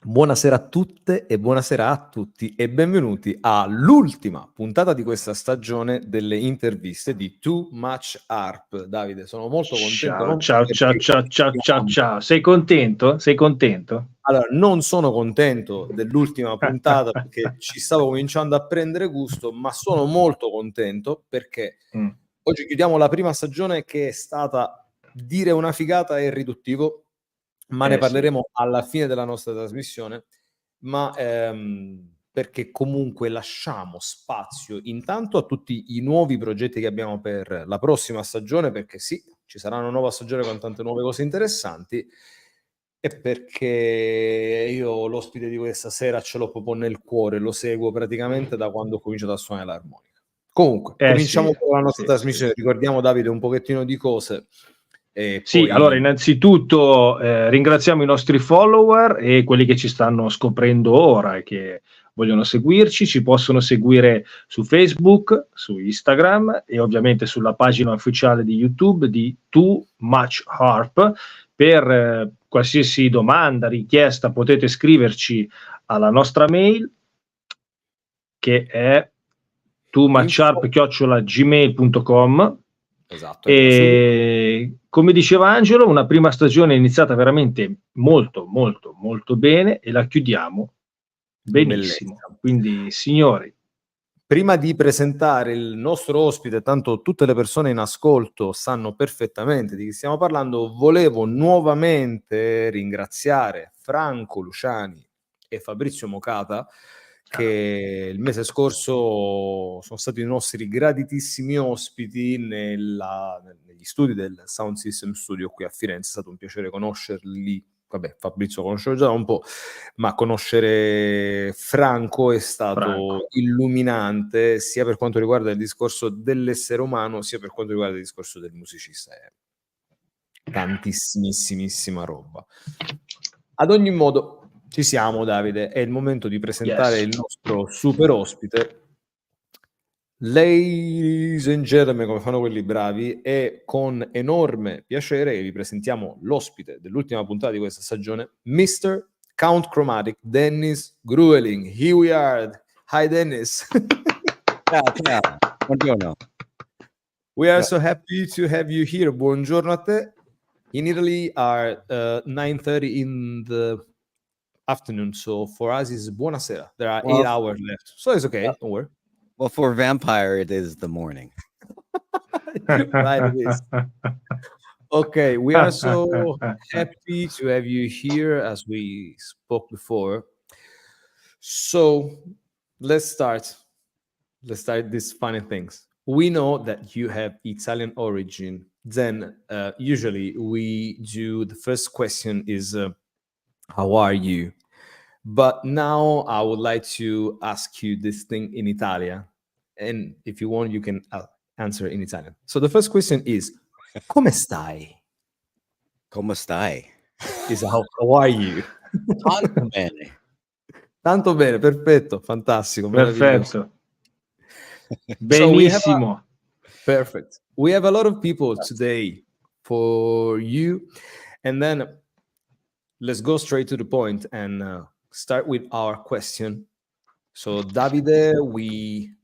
Buonasera a tutte e buonasera a tutti e benvenuti all'ultima puntata di questa stagione delle interviste di Too Much Harp. Davide, sono molto contento. Ciao. Sei contento? Allora, non sono contento dell'ultima puntata perché ci stavo cominciando a prendere gusto, ma sono molto contento perché oggi chiudiamo la prima stagione che è stata, dire una figata è riduttivo, ma ne parleremo alla fine della nostra trasmissione, ma perché comunque lasciamo spazio intanto a tutti i nuovi progetti che abbiamo per la prossima stagione, perché sì, ci sarà una nuova stagione con tante nuove cose interessanti, e perché io l'ospite di questa sera ce l'ho proprio nel cuore, lo seguo praticamente da quando ho cominciato a suonare l'armonica. Comunque, cominciamo con la nostra trasmissione. Ricordiamo, Davide, un pochettino di cose. E sì, poi... allora innanzitutto ringraziamo i nostri follower e quelli che ci stanno scoprendo ora e che vogliono seguirci. Ci possono seguire su Facebook, su Instagram e ovviamente sulla pagina ufficiale di YouTube di Too Much Harp. Per qualsiasi domanda, richiesta, potete scriverci alla nostra mail, che è toomuchharp@gmail.com. Esatto. E come diceva Angelo, una prima stagione è iniziata veramente molto bene e la chiudiamo benissimo. Bellezza. Quindi, signori, prima di presentare il nostro ospite, tanto tutte le persone in ascolto sanno perfettamente di chi stiamo parlando, volevo nuovamente ringraziare Franco Luciani e Fabrizio Mocata, che il mese scorso sono stati i nostri graditissimi ospiti negli studi del Sound System Studio qui a Firenze. È stato un piacere conoscerli. Vabbè, Fabrizio conoscevo già da un po', ma conoscere Franco è stato illuminante, sia per quanto riguarda il discorso dell'essere umano, sia per quanto riguarda il discorso del musicista. Tantissimissima roba. Ad ogni modo, ci siamo, Davide, è il momento di presentare il nostro super ospite. Ladies and gentlemen, come fanno quelli bravi, e con enorme piacere vi presentiamo l'ospite dell'ultima puntata di questa stagione, Mr. Count Chromatic, Dennis Gruenling. Here we are. Hi, Dennis. Ciao. Buongiorno. We are so happy to have you here. Buongiorno a te. In Italy are 9:30 in the afternoon, so for us is buonasera. There are 8 hours left, so it's okay. Don't worry. Well, for a vampire, it is the morning. Right, it is. Okay, we are so happy to have you here, as we spoke before. So let's start these funny things. We know that you have Italian origin. Then usually we do, the first question is, how are you? But now I would like to ask you this thing in Italian. And if you want, you can answer in Italian. So the first question is, come stai? Come stai? Is how are you? Tanto bene. Tanto bene, perfetto, fantastico, perfetto. Benissimo. Perfect. We have a lot of people today for you. And then let's go straight to the point and start with our question. So Davide, we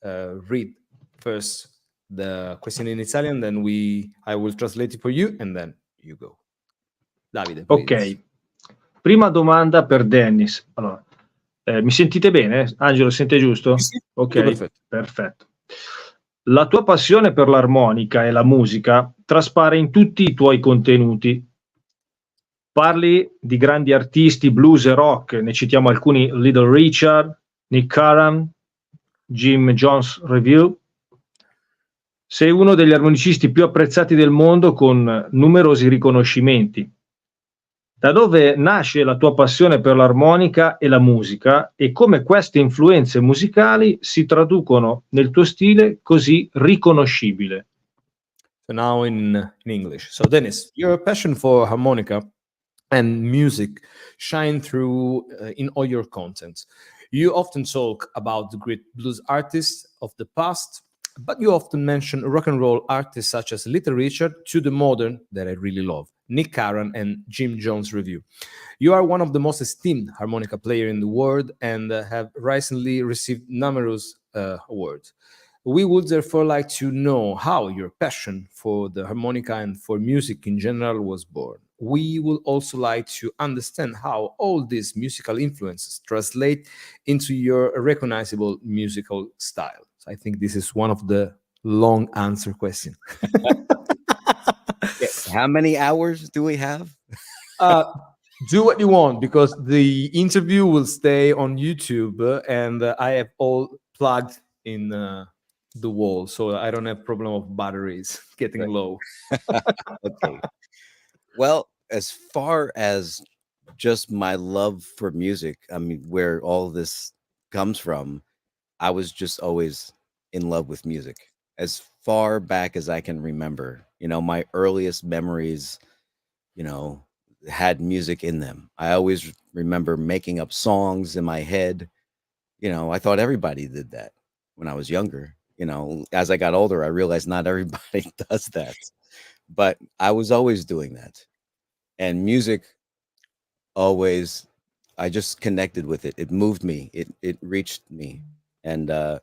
read first the question in Italian, then I will translate it for you, and then you go. Davide, please. Ok, prima domanda per Dennis. Allora, mi sentite bene? Angelo, sente giusto? Sì, ok, perfetto. La tua passione per l'armonica e la musica traspare in tutti i tuoi contenuti. Parli di grandi artisti blues e rock, ne citiamo alcuni: Little Richard, Nick Karam, Jim Jones Review. Sei uno degli armonicisti più apprezzati del mondo con numerosi riconoscimenti. Da dove nasce la tua passione per l'armonica e la musica e come queste influenze musicali si traducono nel tuo stile così riconoscibile? So now in English. So Dennis, your passion for harmonica and music shine through in all your content. You often talk about the great blues artists of the past But you often mention rock and roll artists such as Little Richard, to the modern, that I really love, Nick Carran and Jim Jones Review. You are one of the most esteemed harmonica players in the world and have recently received numerous awards. We would therefore like to know how your passion for the harmonica and for music in general was born. We would also like to understand how all these musical influences translate into your recognizable musical style. So I think this is one of the long answer questions. How many hours do we have? Do what you want because the interview will stay on YouTube and I have all plugged in the wall, so I don't have problem of batteries getting low. Okay. Well, as far as just my love for music, I mean, where all this comes from, I was just always in love with music as far back as I can remember. You know, my earliest memories, you know, had music in them. I always remember making up songs in my head. You know, I thought everybody did that when I was younger. You know, as I got older, I realized not everybody does that. But I was always doing that. And music always, I just connected with it. It moved me. It reached me. And I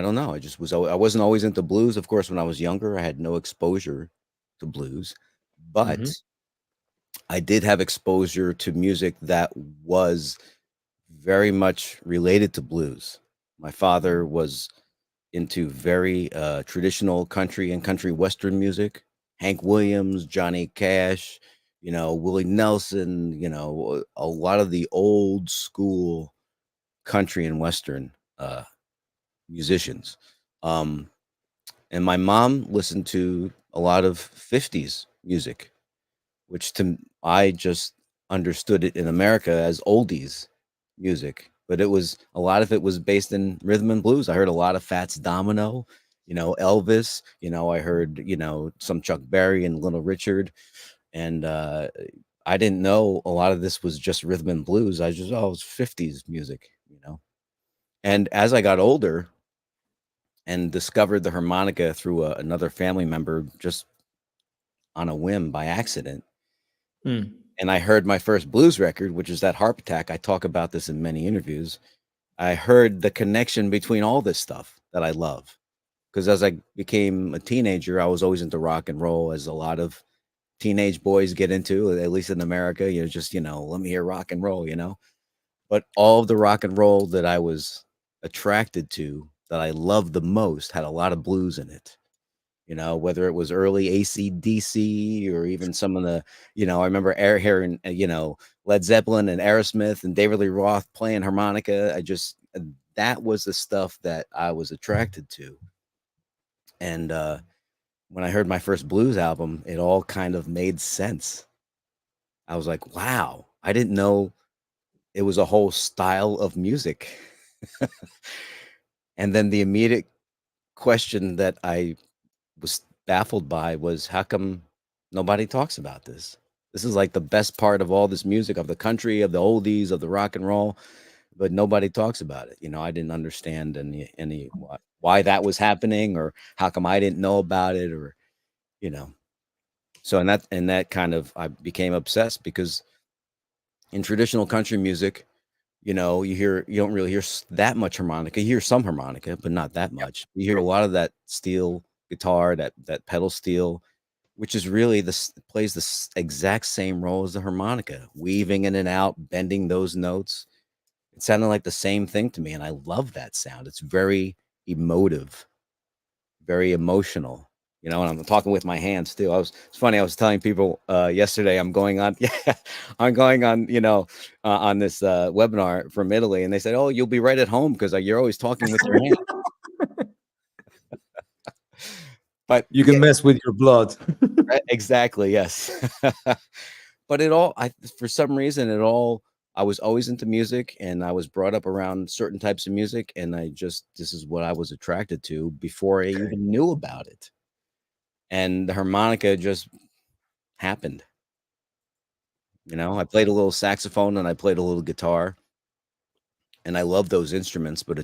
don't know. I wasn't always into blues. Of course, when I was younger, I had no exposure to blues, but I did have exposure to music that was very much related to blues. My father was into very traditional country and country western music. Hank Williams, Johnny Cash, you know, Willie Nelson, you know, a lot of the old school country and western musicians. Um, and my mom listened to a lot of 50s music, which I just understood it in America as oldies music, but a lot of it was based in rhythm and blues. I heard a lot of Fats Domino, you know, Elvis, you know, I heard, you know, some Chuck Berry and Little Richard. And I didn't know a lot of this was just rhythm and blues. I just, oh, it's 50s music, you know. And as I got older and discovered the harmonica through another family member just on a whim by accident, and I heard my first blues record, which is that Harp Attack. I talk about this in many interviews. I heard the connection between all this stuff that I love. Because as I became a teenager, I was always into rock and roll, as a lot of teenage boys get into, at least in America. You know, just, you know, let me hear rock and roll, you know. But all of the rock and roll that I was attracted to, that I loved the most, had a lot of blues in it. You know, whether it was early AC/DC or even some of the, you know, I remember hearing, you know, Led Zeppelin and Aerosmith and David Lee Roth playing harmonica. That was the stuff that I was attracted to. And when I heard my first blues album, it all kind of made sense. I was like, wow, I didn't know it was a whole style of music. And then the immediate question that I was baffled by was, how come nobody talks about this? This is like the best part of all this music, of the country, of the oldies, of the rock and roll, but nobody talks about it. You know, I didn't understand any why that was happening, or how come I didn't know about it, or, you know. So in that kind of, I became obsessed, because in traditional country music, you know, you don't really hear that much harmonica. You hear some harmonica, but not that much. You hear a lot of that steel guitar, that pedal steel, which is really plays the exact same role as the harmonica, weaving in and out, bending those notes. It sounded like the same thing to me, and I love that sound. It's very emotive, very emotional. You know, and I'm talking with my hands too. It's funny. I was telling people yesterday, I'm going on, you know, on this webinar from Italy, and they said, "Oh, you'll be right at home because you're always talking with your hands." But you can mess with your blood. Exactly. Yes. But for some reason, I was always into music, and I was brought up around certain types of music, and this is what I was attracted to before I even knew about it. And the harmonica just happened. You know, I played a little saxophone and I played a little guitar, and I love those instruments, but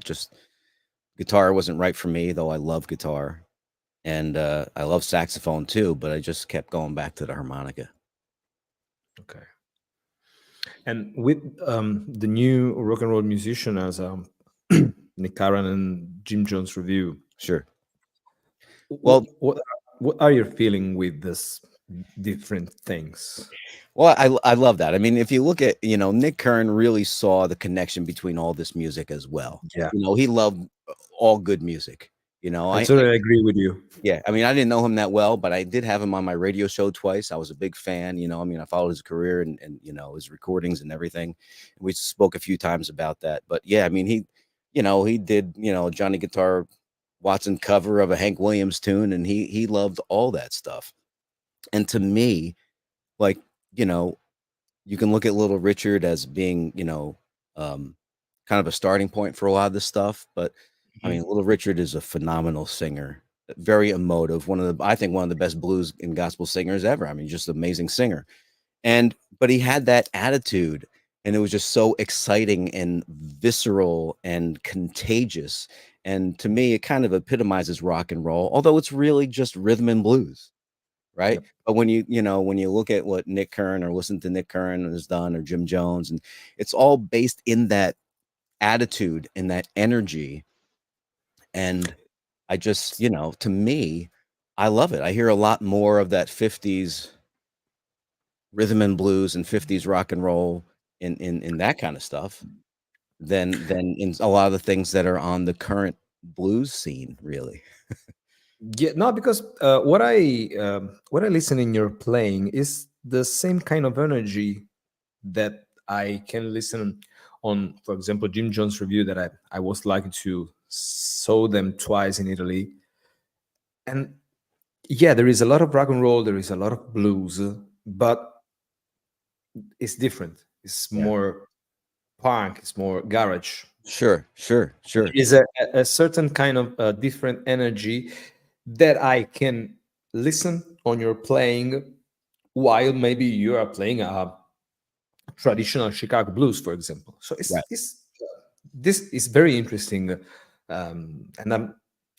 guitar wasn't right for me, though I love guitar. And I love saxophone too, but I just kept going back to the harmonica. Okay. And with the new rock and roll musician as Nick Carran and Jim Jones review. Sure. Well, what are you feeling with this different things? Well, I love that. I mean, if you look at, Nick Kern really saw the connection between all this music as well. Yeah. He loved all good music. I totally agree with you. Yeah. I mean, I didn't know him that well, but I did have him on my radio show twice. I was a big fan, I mean, I followed his career and his recordings and everything. We spoke a few times about that. But yeah, I mean, he did, Johnny Guitar Watson cover of a Hank Williams tune, and he loved all that stuff. And to me, like, you can look at Little Richard as being, kind of a starting point for a lot of this stuff. But I mean, Little Richard is a phenomenal singer, very emotive. I think one of the best blues and gospel singers ever. I mean, just an amazing singer. But he had that attitude, and it was just so exciting and visceral and contagious. And to me, it kind of epitomizes rock and roll, although it's really just rhythm and blues. Right. Yep. But when you look at what Nick Kern or listen to Nick Kern has done, or Jim Jones, and it's all based in that attitude and that energy. And I just, to me, I love it. I hear a lot more of that 50s rhythm and blues and 50s rock and roll in that kind of stuff than in a lot of the things that are on the current blues scene, really. Yeah, no, because what I listen in your playing is the same kind of energy that I can listen on, for example, Jim Jones review that I was lucky to saw them twice in Italy. And yeah, there is a lot of rock and roll, there is a lot of blues, but it's different. It's more punk, it's more garage. Sure. It's a certain kind of different energy that I can listen on your playing while maybe you are playing a traditional Chicago blues, for example. So this is very interesting, and I'm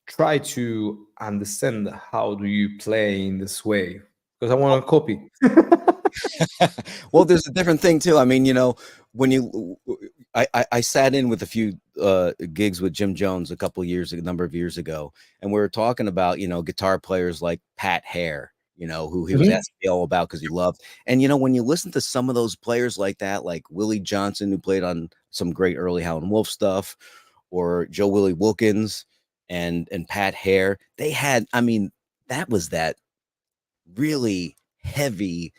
try to understand how do you play in this way, because I want to copy. Well, there's a different thing too. I mean, when I sat in with a few gigs with Jim Jones a number of years ago, and we were talking about guitar players like Pat Hare, who he was asking me all about because he loved. And when you listen to some of those players like that, like Willie Johnson, who played on some great early Howlin' Wolf stuff, or Joe Willie Wilkins and Pat Hare, they had, I mean, that was that really heavy,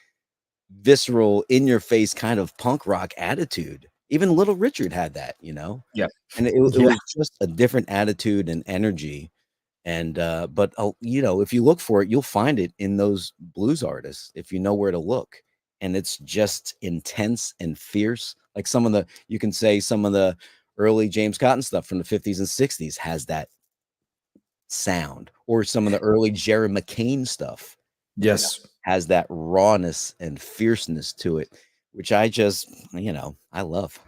visceral, in your face kind of punk rock attitude. Even Little Richard had that, Yeah. And it was just a different attitude and energy. And but if you look for it, you'll find it in those blues artists if you know where to look. And it's just intense and fierce. Like some of the early James Cotton stuff from the 50s and 60s has that sound, or some of the early Jerry McCain stuff. Yes. Has that rawness and fierceness to it, which I just, I love.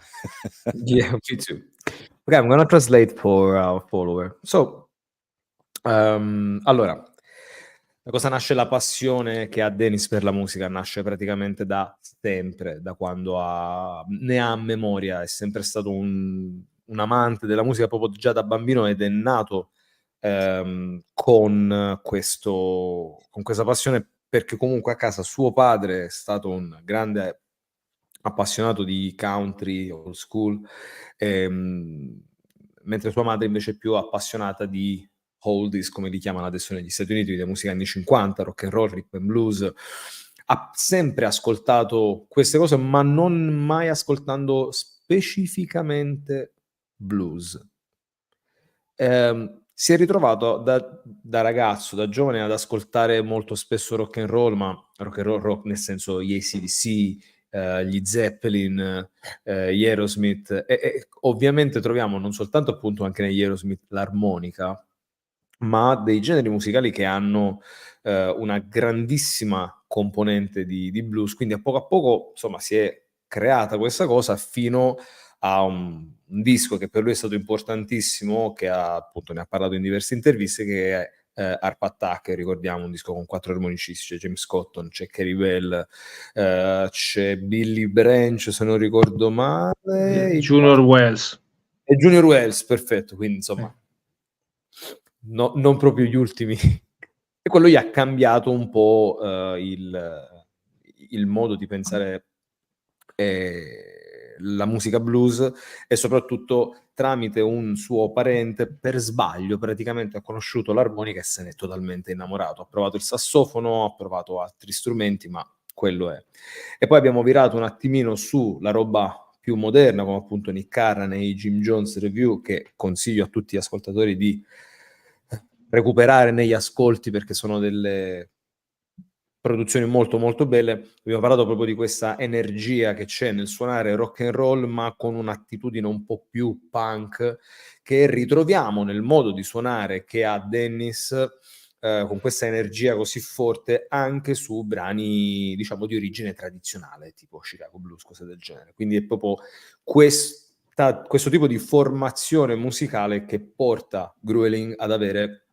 Yeah, me too. Okay, I'm gonna translate for our follower. So, allora, da cosa nasce la passione che ha Dennis per la musica? Nasce praticamente da sempre, da quando ne ha memoria. È sempre stato un amante della musica proprio già da bambino, ed è nato con questa passione, perché comunque a casa suo padre è stato un grande appassionato di country, old school, mentre sua madre invece è più appassionata di oldies, come li chiamano adesso negli Stati Uniti, di musica anni 50, rock and roll, rhythm and blues. Ha sempre ascoltato queste cose, ma non mai ascoltando specificamente blues. Si è ritrovato da ragazzo, da giovane, ad ascoltare molto spesso rock and roll, ma rock nel senso gli AC/DC, gli Zeppelin, gli Aerosmith, e ovviamente troviamo non soltanto appunto anche negli Aerosmith l'armonica, ma dei generi musicali che hanno una grandissima componente di blues. Quindi a poco insomma si è creata questa cosa fino ha un disco che per lui è stato importantissimo, che appunto ne ha parlato in diverse interviste, che è Harp Attack, ricordiamo, un disco con 4 armonicisti, c'è James Cotton, c'è Kerry Bell, c'è Billy Branch, se non ricordo male, Junior Wells. E Junior Wells, perfetto, quindi insomma non proprio gli ultimi. E quello gli ha cambiato un po' il modo di pensare la musica blues, e soprattutto tramite un suo parente, per sbaglio praticamente ha conosciuto l'armonica e se n'è totalmente innamorato. Ha provato il sassofono, ha provato altri strumenti, ma quello è. E poi abbiamo virato un attimino sulla roba più moderna, come appunto Nick Carran e i Jim Jones Review, che consiglio a tutti gli ascoltatori di recuperare negli ascolti, perché sono delle produzioni molto molto belle. Abbiamo parlato proprio di questa energia che c'è nel suonare rock and roll, ma con un'attitudine un po' più punk, che ritroviamo nel modo di suonare che ha Dennis, con questa energia così forte anche su brani, diciamo, di origine tradizionale, tipo Chicago Blues, cose del genere. Quindi è proprio questo tipo di formazione musicale che porta Gruenling ad avere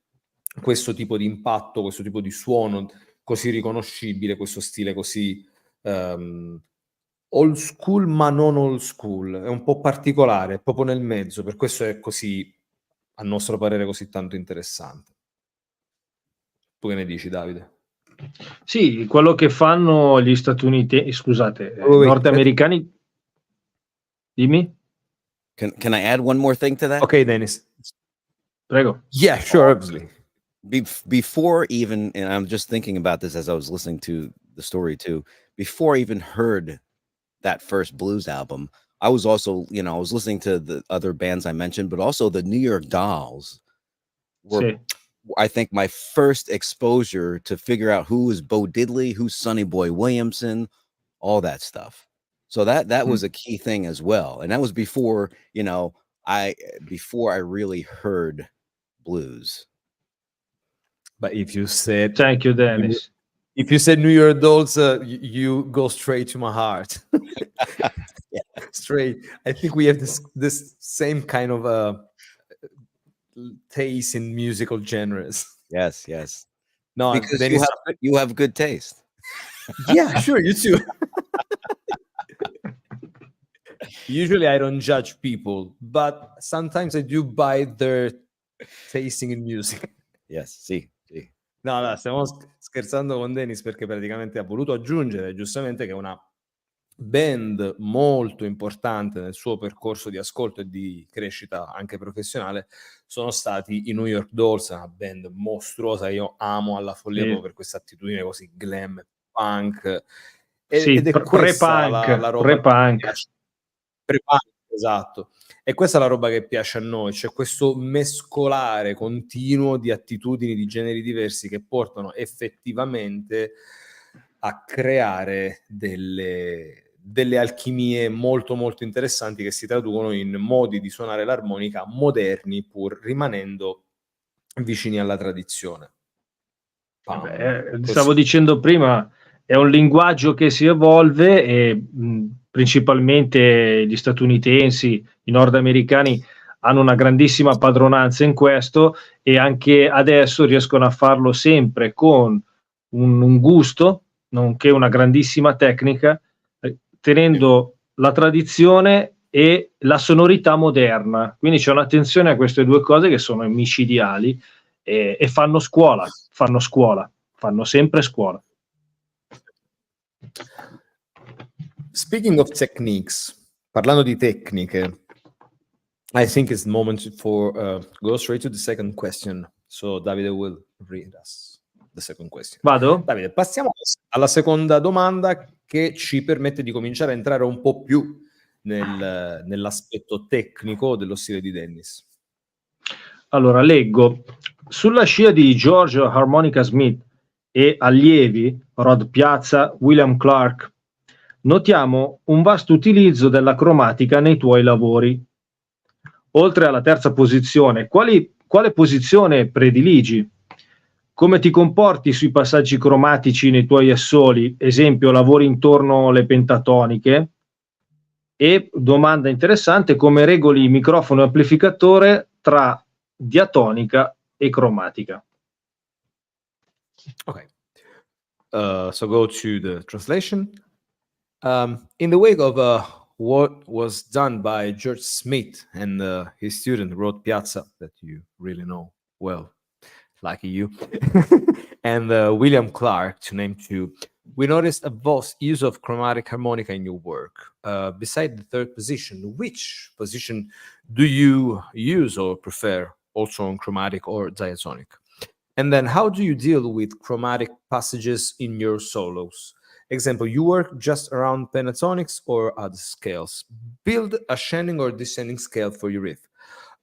questo tipo di impatto, questo tipo di suono così riconoscibile, questo stile così old school ma non old school, è un po' particolare, è proprio nel mezzo, per questo è così, a nostro parere, così tanto interessante. Tu che ne dici, Davide? Sì, quello che fanno gli statunitensi, scusate, nordamericani. Dimmi. Can I add one more thing to that? Ok, Dennis. Prego. Yeah, sure, absolutely. Before even, and I'm just thinking about this as I was listening to the story too, before I even heard that first blues album, I was also, I was listening to the other bands I mentioned, but also the New York Dolls were, I think, my first exposure to figure out who was Bo Diddley, who's Sonny Boy Williamson, all that stuff. So that was a key thing as well. And that was before, before I really heard blues. But if you said, thank you, Dennis. If you said New York Dolls, you go straight to my heart. Yeah. Straight. I think we have this same kind of taste in musical genres. Yes. No, because you have good taste. Yeah, sure, you too. Usually I don't judge people, but sometimes I do by their tasting in music. Yes, sì. No, stiamo scherzando con Dennis, perché praticamente ha voluto aggiungere giustamente che una band molto importante nel suo percorso di ascolto e di crescita anche professionale sono stati i New York Dolls, una band mostruosa, io amo alla follia proprio per questa attitudine così glam, punk, ed è questa la roba pre-punk. Pre-punk, esatto. E questa è la roba che piace a noi, cioè questo mescolare continuo di attitudini, di generi diversi, che portano effettivamente a creare delle alchimie molto molto interessanti, che si traducono in modi di suonare l'armonica moderni, pur rimanendo vicini alla tradizione. Stavo dicendo prima, è un linguaggio che si evolve e principalmente gli statunitensi, i nordamericani hanno una grandissima padronanza in questo, e anche adesso riescono a farlo sempre con un gusto, nonché una grandissima tecnica, tenendo la tradizione e la sonorità moderna. Quindi c'è un'attenzione a queste due cose che sono micidiali, e fanno sempre scuola. Speaking of techniques, parlando di tecniche, I think it's the moment for go straight to the second question. So Davide will read us the second question. Vado? Davide, passiamo alla seconda domanda, che ci permette di cominciare a entrare un po' più nell'aspetto tecnico dello stile di Dennis. Allora, leggo: sulla scia di George Harmonica Smith e allievi Rod Piazza, William Clark, notiamo un vasto utilizzo della cromatica nei tuoi lavori. Oltre alla terza posizione, quale posizione prediligi? Come ti comporti sui passaggi cromatici nei tuoi assoli? Esempio, lavori intorno alle pentatoniche? E domanda interessante, come regoli microfono e amplificatore tra diatonica e cromatica? Okay. So go to the translation. In the wake of what was done by George Smith and his student wrote Piazza, that you really know well, lucky you, and William Clark, to name two, we noticed a vast use of chromatic harmonica in your work. Beside the third position, which position do you use or prefer, also on chromatic or diatonic? And then how do you deal with chromatic passages in your solos? Example, you work just around pentatonics or other scales. Build ascending or descending scale for your riff.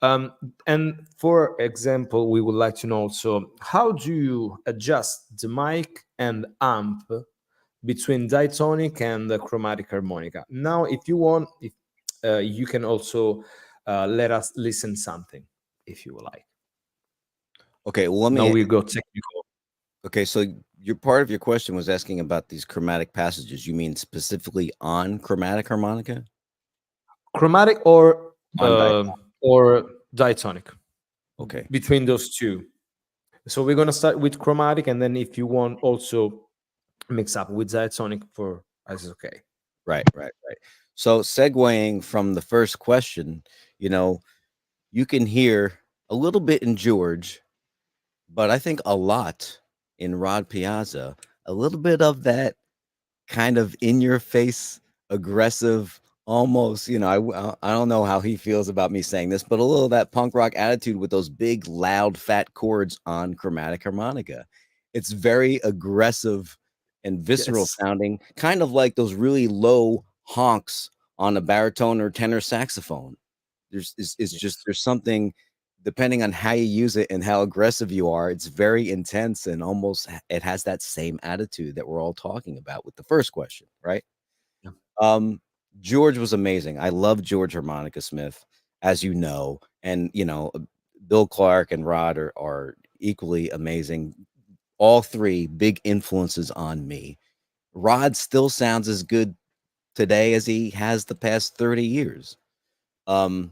And for example, we would like to know also, how do you adjust the mic and amp between diatonic and the chromatic harmonica? Now, if you want, you can also let us listen something, if you would like. Okay, well, Now we go technical. Okay, so your part of your question was asking about these chromatic passages. You mean specifically on chromatic harmonica? Chromatic or On diatonic. Okay. Between those two. So we're gonna start with chromatic, and then if you want also mix up with diatonic for us, okay. Right. So segueing from the first question, you can hear a little bit in George, but I think a lot in Rod Piazza, a little bit of that kind of in your face, aggressive, almost, I don't know how he feels about me saying this, but a little of that punk rock attitude with those big, loud, fat chords on chromatic harmonica. It's very aggressive and visceral sounding, kind of like those really low honks on a baritone or tenor saxophone. There's something, depending on how you use it and how aggressive you are, it's very intense, and almost it has that same attitude that we're all talking about with the first question, right? Yeah. George was amazing. I love George Harmonica Smith, as you know, and Bill Clark and Rod are equally amazing. All three big influences on me. Rod still sounds as good today as he has the past 30 years. I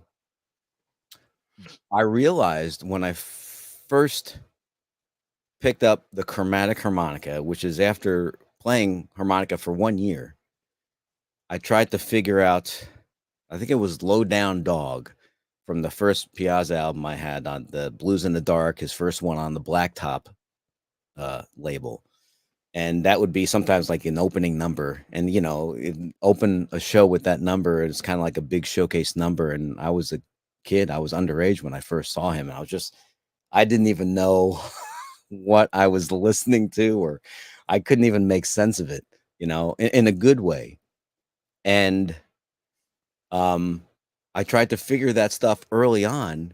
realized when I first picked up the chromatic harmonica, which is after playing harmonica for 1 year, I tried to figure out, I think it was Low Down Dog from the first Piazza album I had on the Blues in the Dark, his first one on the Blacktop label. And that would be sometimes like an opening number. And, open a show with that number. It's kind of like a big showcase number. And I was a kid. I was underage when I first saw him. And I didn't even know what I was listening to, or I couldn't even make sense of it, in a good way. And I tried to figure that stuff early on,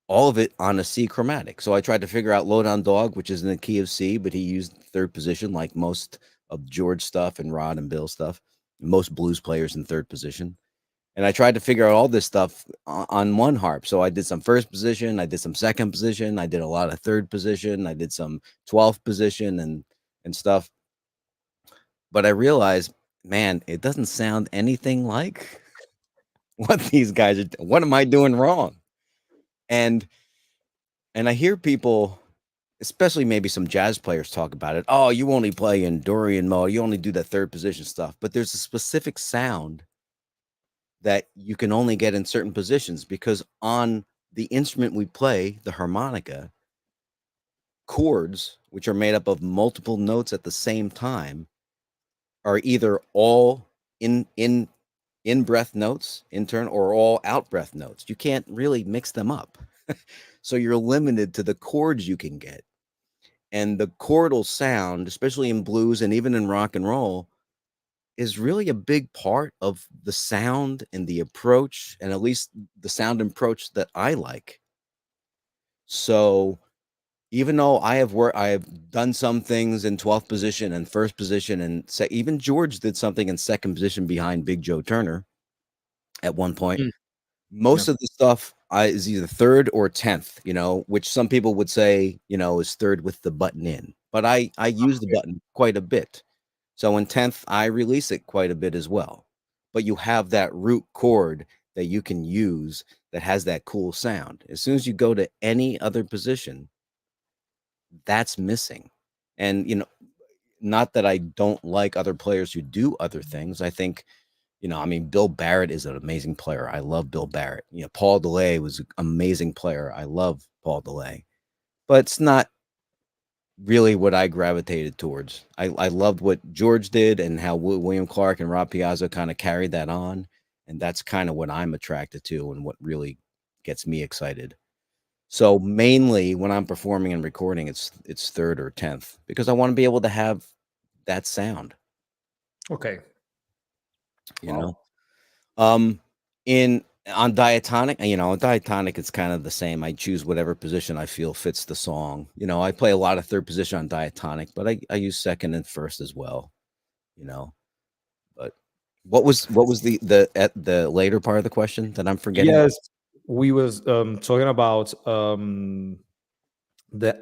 all of it on a C chromatic. So I tried to figure out Low Down Dog, which is in the key of C, but he used third position like most of George stuff and Rod and Bill stuff, most blues players in third position. And I tried to figure out all this stuff on one harp. So I did some first position, I did some second position, I did a lot of third position, I did some 12th position and stuff. But I realized, man, it doesn't sound anything like what these guys are. What am I doing wrong? And I hear people, especially maybe some jazz players, talk about it. Oh, you only play in Dorian mode. You only do that third position stuff. But there's a specific sound that you can only get in certain positions, because on the instrument we play, the harmonica, chords, which are made up of multiple notes at the same time, are either all in breath notes, intern, or all out breath notes. You can't really mix them up. So you're limited to the chords you can get. And the chordal sound, especially in blues and even in rock and roll, is really a big part of the sound and the approach, and at least the sound approach that I like. So even though I have done some things in 12th position and first position, and even George did something in second position behind Big Joe Turner at one point. Most of the stuff is either third or 10th, which some people would say, is third with the button in. But I use the button quite a bit. So in 10th, I release it quite a bit as well. but you have that root chord that you can use that has that cool sound. As soon as you go to any other position, that's missing. And, you know, not that I don't like other players who do other things. I think, you know, I mean, Bill Barrett is an amazing player. I love Bill Barrett. You know, Paul DeLay was an amazing player. I love Paul DeLay, but it's not really what I gravitated towards. I loved what George did and how William Clark and Rob Piazza kind of carried that on. And that's kind of what I'm attracted to and what really gets me excited. So mainly when I'm performing and recording, it's third or 10th because I want to be able to have that sound. Okay. You know, on diatonic, you know, diatonic, it's kind of the same. I choose whatever position I feel fits the song. You know, I play a lot of third position on diatonic, but I use second and first as well, you know. But what was the later part of the question that I'm forgetting? Yes, we was talking about the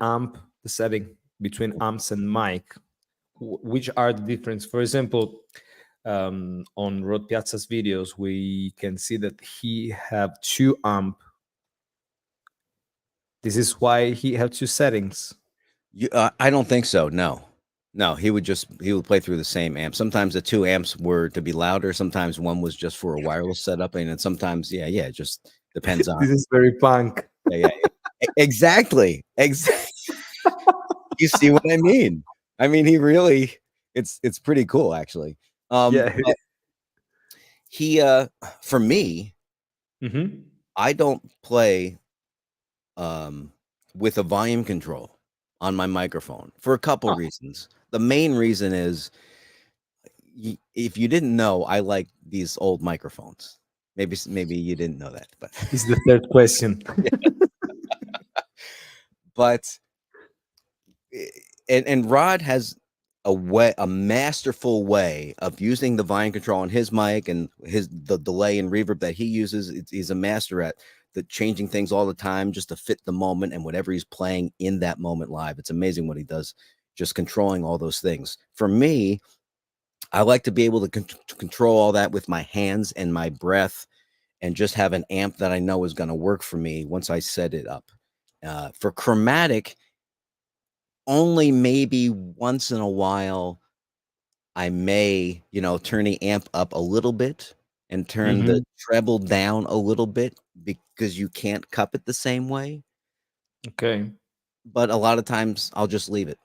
amp, the setting between amps and mic, which are the difference. For example, on Rod Piazza's videos, we can see that he have 2 amp. This is why he have 2 settings. I don't think so. No, he would play through the same amp. Sometimes the 2 amps were to be louder. Sometimes one was just for a wireless setup, and then sometimes, it just depends on. This is very punk. Yeah. Exactly. You see what I mean? I mean, he really, it's pretty cool, actually. He, for me, I don't play with a volume control on my microphone for a couple reasons. The main reason is, if you didn't know, I like these old microphones. Maybe you didn't know that, but this is the third question. But and Rod has a masterful way of using the volume control on his mic and the delay and reverb that he uses. He's a master at changing things all the time just to fit the moment and whatever he's playing in that moment live. It's amazing what he does, just controlling all those things. For me, I like to be able to control all that with my hands and my breath, and just have an amp that I know is going to work for me once I set it up. For chromatic, only maybe once in a while I may, turn the amp up a little bit and turn the treble down a little bit, because you can't cup it the same way. Okay. But a lot of times I'll just leave it.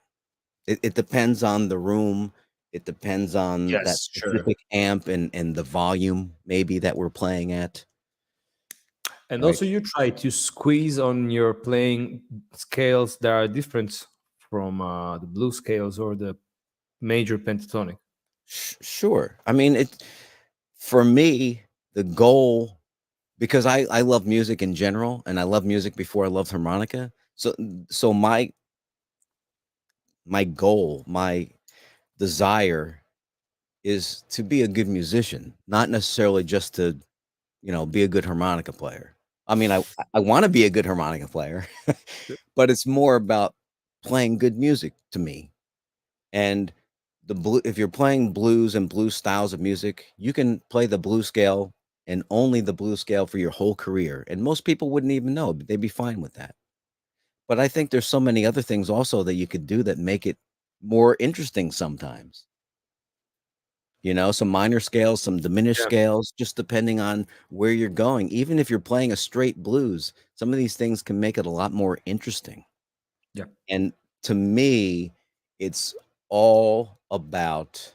It depends on the room. It depends on that specific amp and the volume maybe that we're playing at. And also you try to squeeze on your playing scales that are different from the blues scales or the major pentatonic. Sure. I mean, for me, the goal, because I love music in general, and I love music before I loved harmonica. So my goal, my desire is to be a good musician, not necessarily just to, be a good harmonica player. I mean, I want to be a good harmonica player, but it's more about playing good music to me. And if you're playing blues and blues styles of music, you can play the blues scale and only the blues scale for your whole career. And most people wouldn't even know, but they'd be fine with that. But I think there's so many other things also that you could do that make it more interesting sometimes. Some minor scales, some diminished scales, just depending on where you're going. Even if you're playing a straight blues, some of these things can make it a lot more interesting. Yeah. And to me, it's all about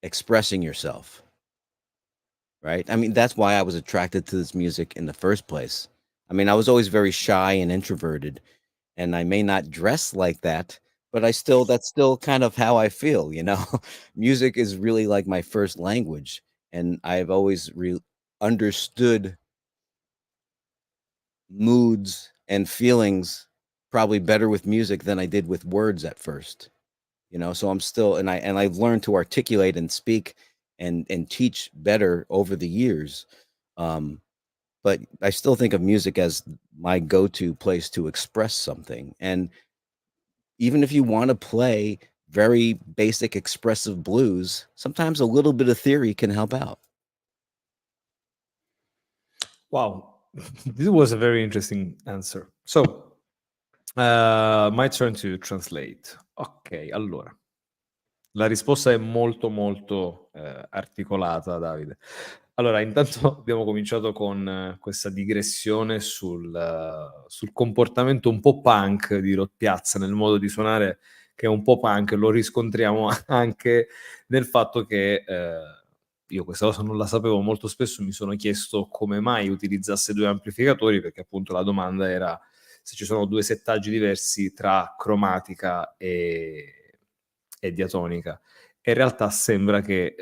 expressing yourself, right? I mean, that's why I was attracted to this music in the first place. I mean, I was always very shy and introverted, and I may not dress like that, but that's still kind of how I feel, Music is really like my first language, and I've always understood moods and feelings probably better with music than I did with words at first. So I'm still, and I've learned to articulate and speak and teach better over the years. But I still think of music as my go-to place to express something. And even if you want to play very basic expressive blues, sometimes a little bit of theory can help out. Wow, this was a very interesting answer. So, my turn to translate. Ok, allora. La risposta è molto molto articolata, Davide. Allora, intanto abbiamo cominciato con questa digressione sul comportamento un po' punk di Rod Piazza, nel modo di suonare che è un po' punk. Lo riscontriamo anche nel fatto che io questa cosa non la sapevo, molto spesso mi sono chiesto come mai utilizzasse due amplificatori, perché appunto la domanda era se ci sono due settaggi diversi tra cromatica e diatonica. E in realtà sembra che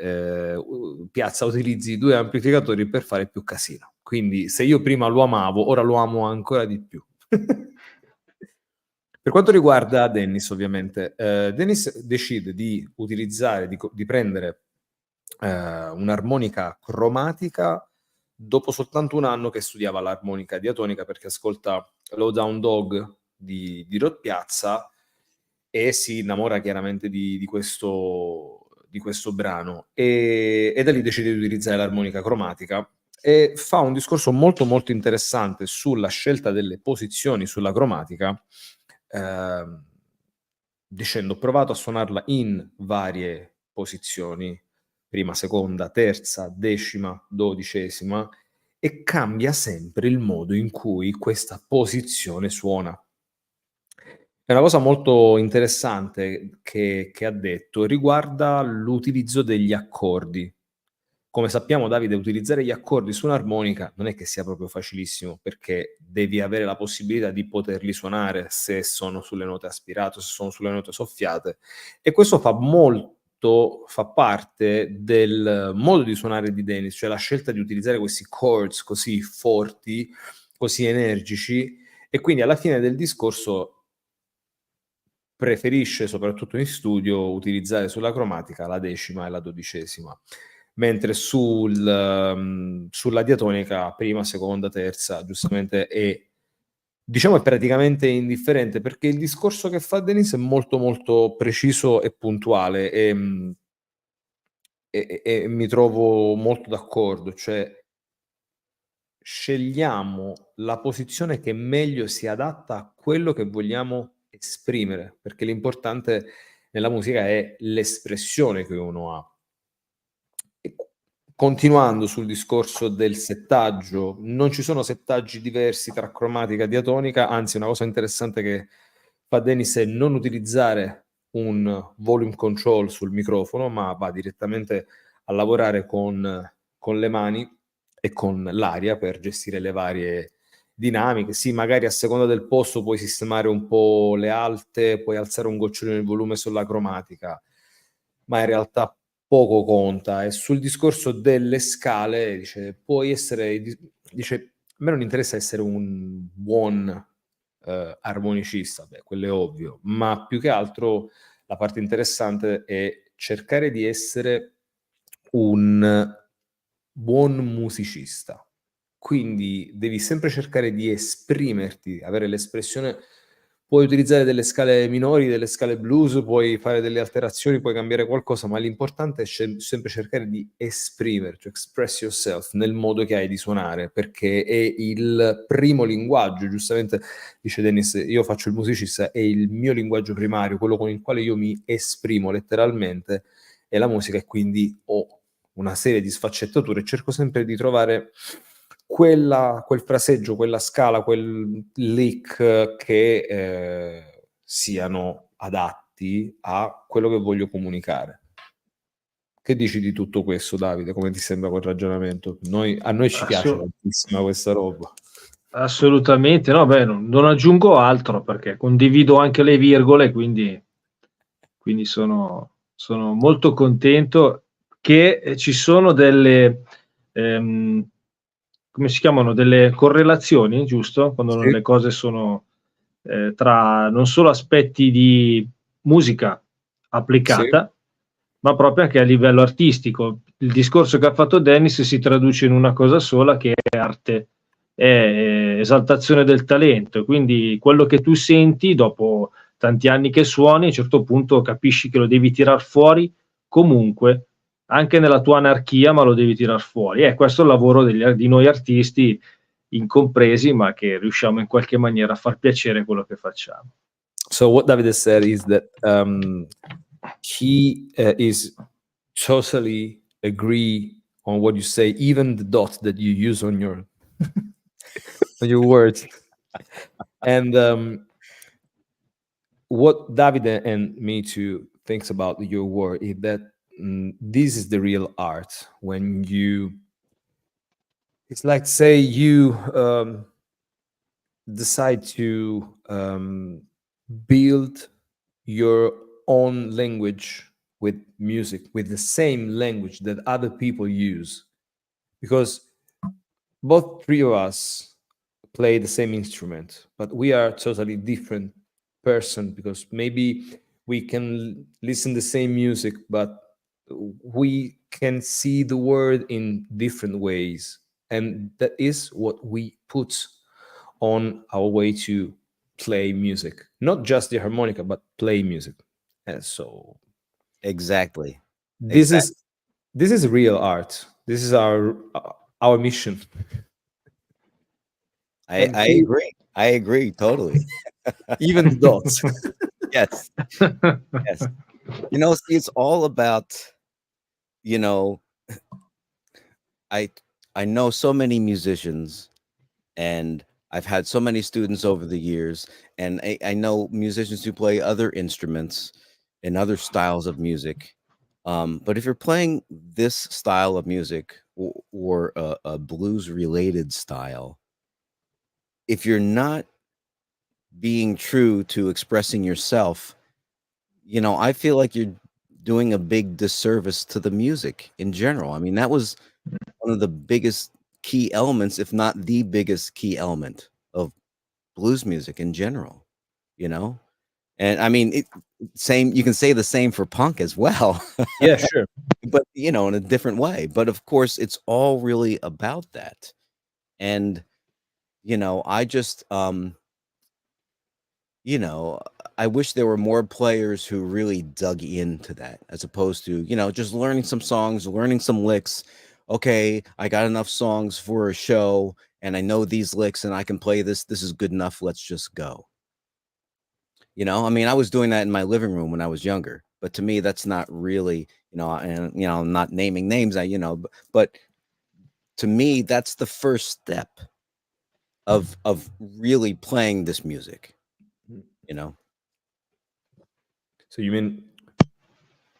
Piazza utilizzi due amplificatori per fare più casino. Quindi se io prima lo amavo, ora lo amo ancora di più. Per quanto riguarda Dennis, ovviamente, Dennis decide di utilizzare, di prendere un'armonica cromatica dopo soltanto un anno che studiava l'armonica diatonica, perché ascolta Low Down Dog di Rod Piazza e si innamora chiaramente di questo brano e da lì decide di utilizzare l'armonica cromatica e fa un discorso molto molto interessante sulla scelta delle posizioni sulla cromatica, dicendo: ho provato a suonarla in varie posizioni, prima, seconda, terza, decima, dodicesima, e cambia sempre il modo in cui questa posizione suona. È una cosa molto interessante che ha detto, riguarda l'utilizzo degli accordi. Come sappiamo, Davide, utilizzare gli accordi su un'armonica non è che sia proprio facilissimo, perché devi avere la possibilità di poterli suonare se sono sulle note aspirate, se sono sulle note soffiate, e questo fa parte del modo di suonare di Dennis, cioè la scelta di utilizzare questi chords così forti, così energici, e quindi alla fine del discorso preferisce, soprattutto in studio, utilizzare sulla cromatica la decima e la dodicesima, mentre sulla diatonica prima, seconda, terza, giustamente è praticamente indifferente, perché il discorso che fa Dennis è molto molto preciso e puntuale e mi trovo molto d'accordo, cioè scegliamo la posizione che meglio si adatta a quello che vogliamo esprimere, perché l'importante nella musica è l'espressione che uno ha. E continuando sul discorso del settaggio, non ci sono settaggi diversi tra cromatica e diatonica, anzi una cosa interessante che fa Dennis è non utilizzare un volume control sul microfono, ma va direttamente a lavorare con le mani e con l'aria per gestire le varie dinamiche. Sì, magari a seconda del posto puoi sistemare un po' le alte, puoi alzare un gocciolino il volume sulla cromatica, ma in realtà poco conta. E sul discorso delle scale dice, puoi essere, dice, a me non interessa essere un buon armonicista, beh, quello è ovvio, ma più che altro la parte interessante è cercare di essere un buon musicista. Quindi devi sempre cercare di esprimerti, avere l'espressione. Puoi utilizzare delle scale minori, delle scale blues, puoi fare delle alterazioni, puoi cambiare qualcosa, ma l'importante è sempre cercare di esprimerti, express yourself nel modo che hai di suonare, perché è il primo linguaggio. Giustamente dice Dennis, io faccio il musicista, è il mio linguaggio primario, quello con il quale io mi esprimo letteralmente, è la musica, e quindi ho una serie di sfaccettature, cerco sempre di trovare quel fraseggio, quella scala, quel lick che siano adatti a quello che voglio comunicare. Che dici di tutto questo, Davide? Come ti sembra quel ragionamento? A noi ci piace tantissimo questa roba. Assolutamente, no, beh, non aggiungo altro perché condivido anche le virgole, quindi sono molto contento che ci sono delle come si chiamano, delle correlazioni, giusto? Quando Sì. le cose sono tra non solo aspetti di musica applicata, sì, ma proprio anche a livello artistico. Il discorso che ha fatto Dennis si traduce in una cosa sola, che è arte, è esaltazione del talento. Quindi quello che tu senti dopo tanti anni che suoni, a un certo punto capisci che lo devi tirar fuori comunque, anche nella tua anarchia, ma lo devi tirar fuori. Questo è il lavoro di noi artisti incompresi, ma che riusciamo in qualche maniera a far piacere quello che facciamo. So what Davide said is that he is totally agree on what you say, even the dot that you use on your on your words. And what Davide and me too thinks about your work is that this is the real art. When you, it's like, say you decide to build your own language with music, with the same language that other people use, because both three of us play the same instrument, but we are totally different person, because maybe we can listen the same music, but we can see the word in different ways, and that is what we put on our way to play music, not just the harmonica, but play music. And so Exactly. this is real art. This is our mission. I agree. I agree totally. Even the dots. Yes. Yes. You know, see, it's all about, you know, I know so many musicians, and I've had so many students over the years, and I know musicians who play other instruments and other styles of music. But if you're playing this style of music, or a blues related style, if you're not being true to expressing yourself, you know, I feel like you're doing a big disservice to the music in general. I mean, that was one of the biggest key elements, if not the biggest key element of blues music in general, you know? And I mean, you can say the same for punk as well. Yeah, sure. But, you know, in a different way. But of course, it's all really about that. And, you know, I just, you know, I wish there were more players who really dug into that, as opposed to, you know, just learning some songs, learning some licks. Okay, I got enough songs for a show, and I know these licks, and I can play this. This is good enough. Let's just go. You know, I mean, I was doing that in my living room when I was younger, but to me, that's not really, you know, and, you know, I'm not naming names, you know, but to me, that's the first step of really playing this music, you know. So you mean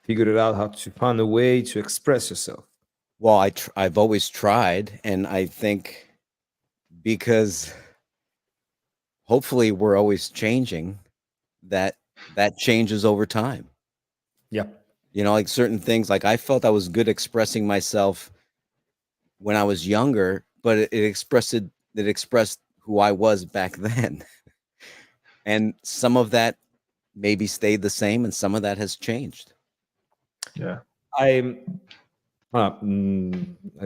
figured out how to find a way to express yourself? Well, I've always tried, and I think because hopefully we're always changing, that changes over time. Yeah. You know, like certain things, like I felt I was good expressing myself when I was younger, but it expressed who I was back then. And some of that maybe stayed the same, and some of that has changed. Yeah. I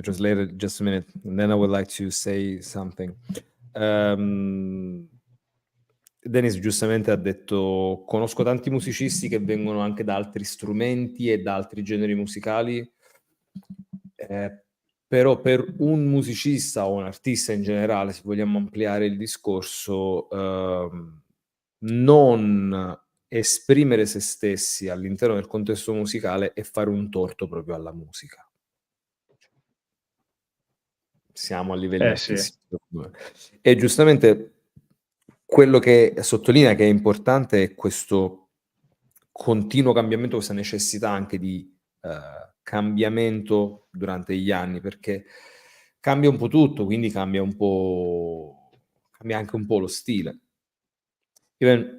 translated just a minute, and then I would like to say something. Dennis giustamente ha detto: conosco tanti musicisti che vengono anche da altri strumenti e da altri generi musicali, però per un musicista o un artista in generale, se vogliamo ampliare il discorso, non esprimere se stessi all'interno del contesto musicale è fare un torto proprio alla musica. Siamo a livelli altissimi. Sì. E giustamente quello che sottolinea che è importante è questo continuo cambiamento, questa necessità anche di cambiamento durante gli anni, perché cambia un po' tutto, quindi cambia anche un po' lo stile. Even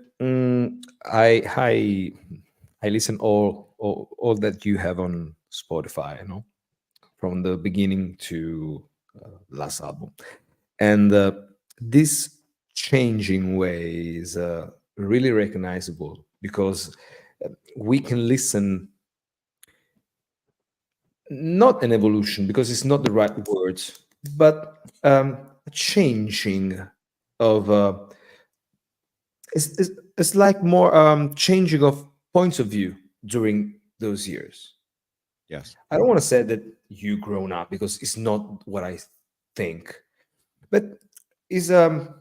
I listen all that you have on Spotify, you know, from the beginning to last album, and this changing way is really recognizable, because we can listen, not an evolution because it's not the right word, but a changing of it's like more changing of points of view during those years. Yes. I don't want to say that you grown up, because it's not what I think, but is a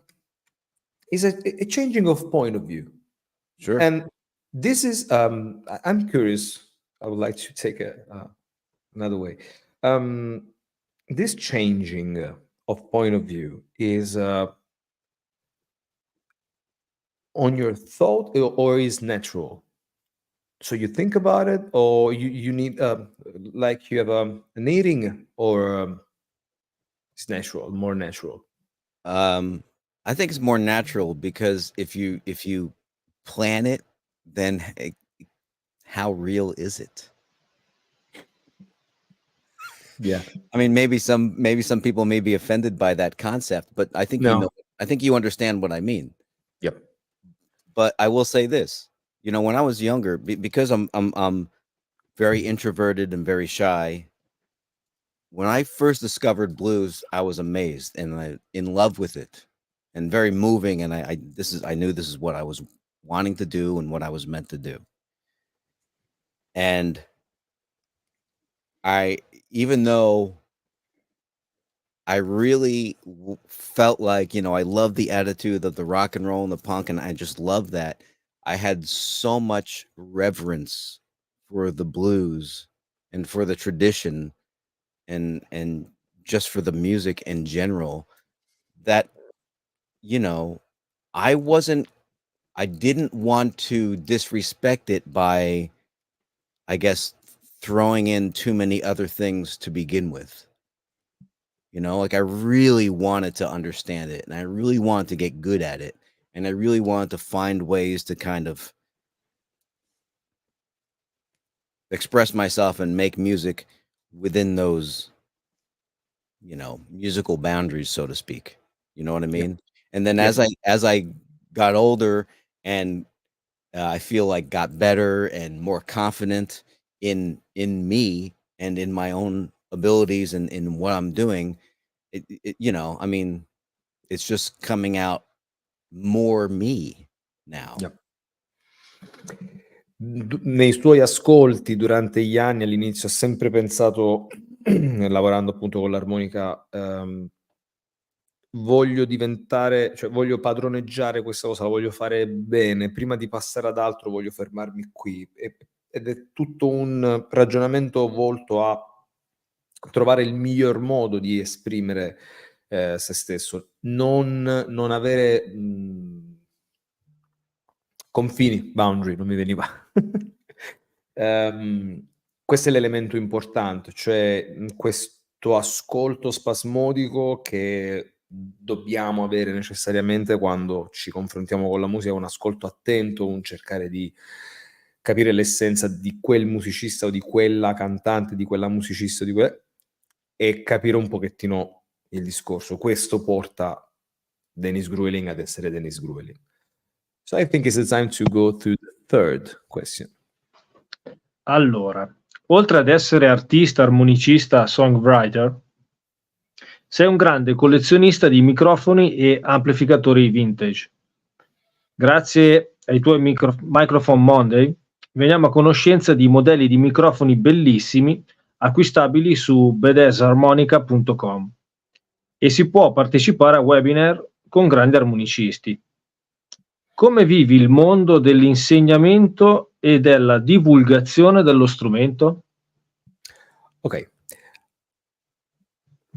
changing of point of view. Sure. And this is I'm curious. I would like to take another way. This changing of point of view is on your thought, or is natural? So you think about it, or you need like you have an eating, or it's natural, more natural? I think it's more natural, because if you plan it, then how real is it? Yeah. I mean, maybe some people may be offended by that concept, but I think No. I think you understand what I mean. Yep. But I will say this, when I was younger, because I'm very introverted and very shy. When I first discovered blues, I was amazed and in love with it, and very moving. And I knew this is what I was wanting to do and what I was meant to do. And even though I really felt like, I love the attitude of the rock and roll and the punk, and I just love that, I had so much reverence for the blues and for the tradition, and just for the music in general, that I didn't want to disrespect it by, I guess, throwing in too many other things to begin with. Like, I really wanted to understand it, and I really wanted to get good at it, and I really wanted to find ways to kind of express myself and make music within those, musical boundaries, so to speak. You know what I mean? And then Yep. as I got older, and I feel like got better and more confident in me and in my own abilities and in what I'm doing, I mean, it's just coming out more me now. Yep. Nei suoi ascolti durante gli anni, all'inizio, ha sempre pensato, lavorando appunto con l'armonica, voglio diventare, cioè voglio padroneggiare questa cosa, la voglio fare bene, prima di passare ad altro voglio fermarmi qui, ed è tutto un ragionamento volto a trovare il miglior modo di esprimere se stesso, non avere confini, boundary, non mi veniva. Questo è l'elemento importante, cioè questo ascolto spasmodico che dobbiamo avere necessariamente quando ci confrontiamo con la musica, un ascolto attento, un cercare di capire l'essenza di quel musicista o di quella cantante, di quella musicista, e capire un pochettino il discorso. Questo porta Dennis Gruenling ad essere Dennis Gruenling. So I think it's the time to go to the third question. Allora, oltre ad essere artista, armonicista, songwriter, sei un grande collezionista di microfoni e amplificatori vintage. Grazie ai tuoi Microphone Monday veniamo a conoscenza di modelli di microfoni bellissimi acquistabili su bedesarmonica.com, e si può partecipare a webinar con grandi armonicisti. Come vivi il mondo dell'insegnamento e della divulgazione dello strumento? Okay.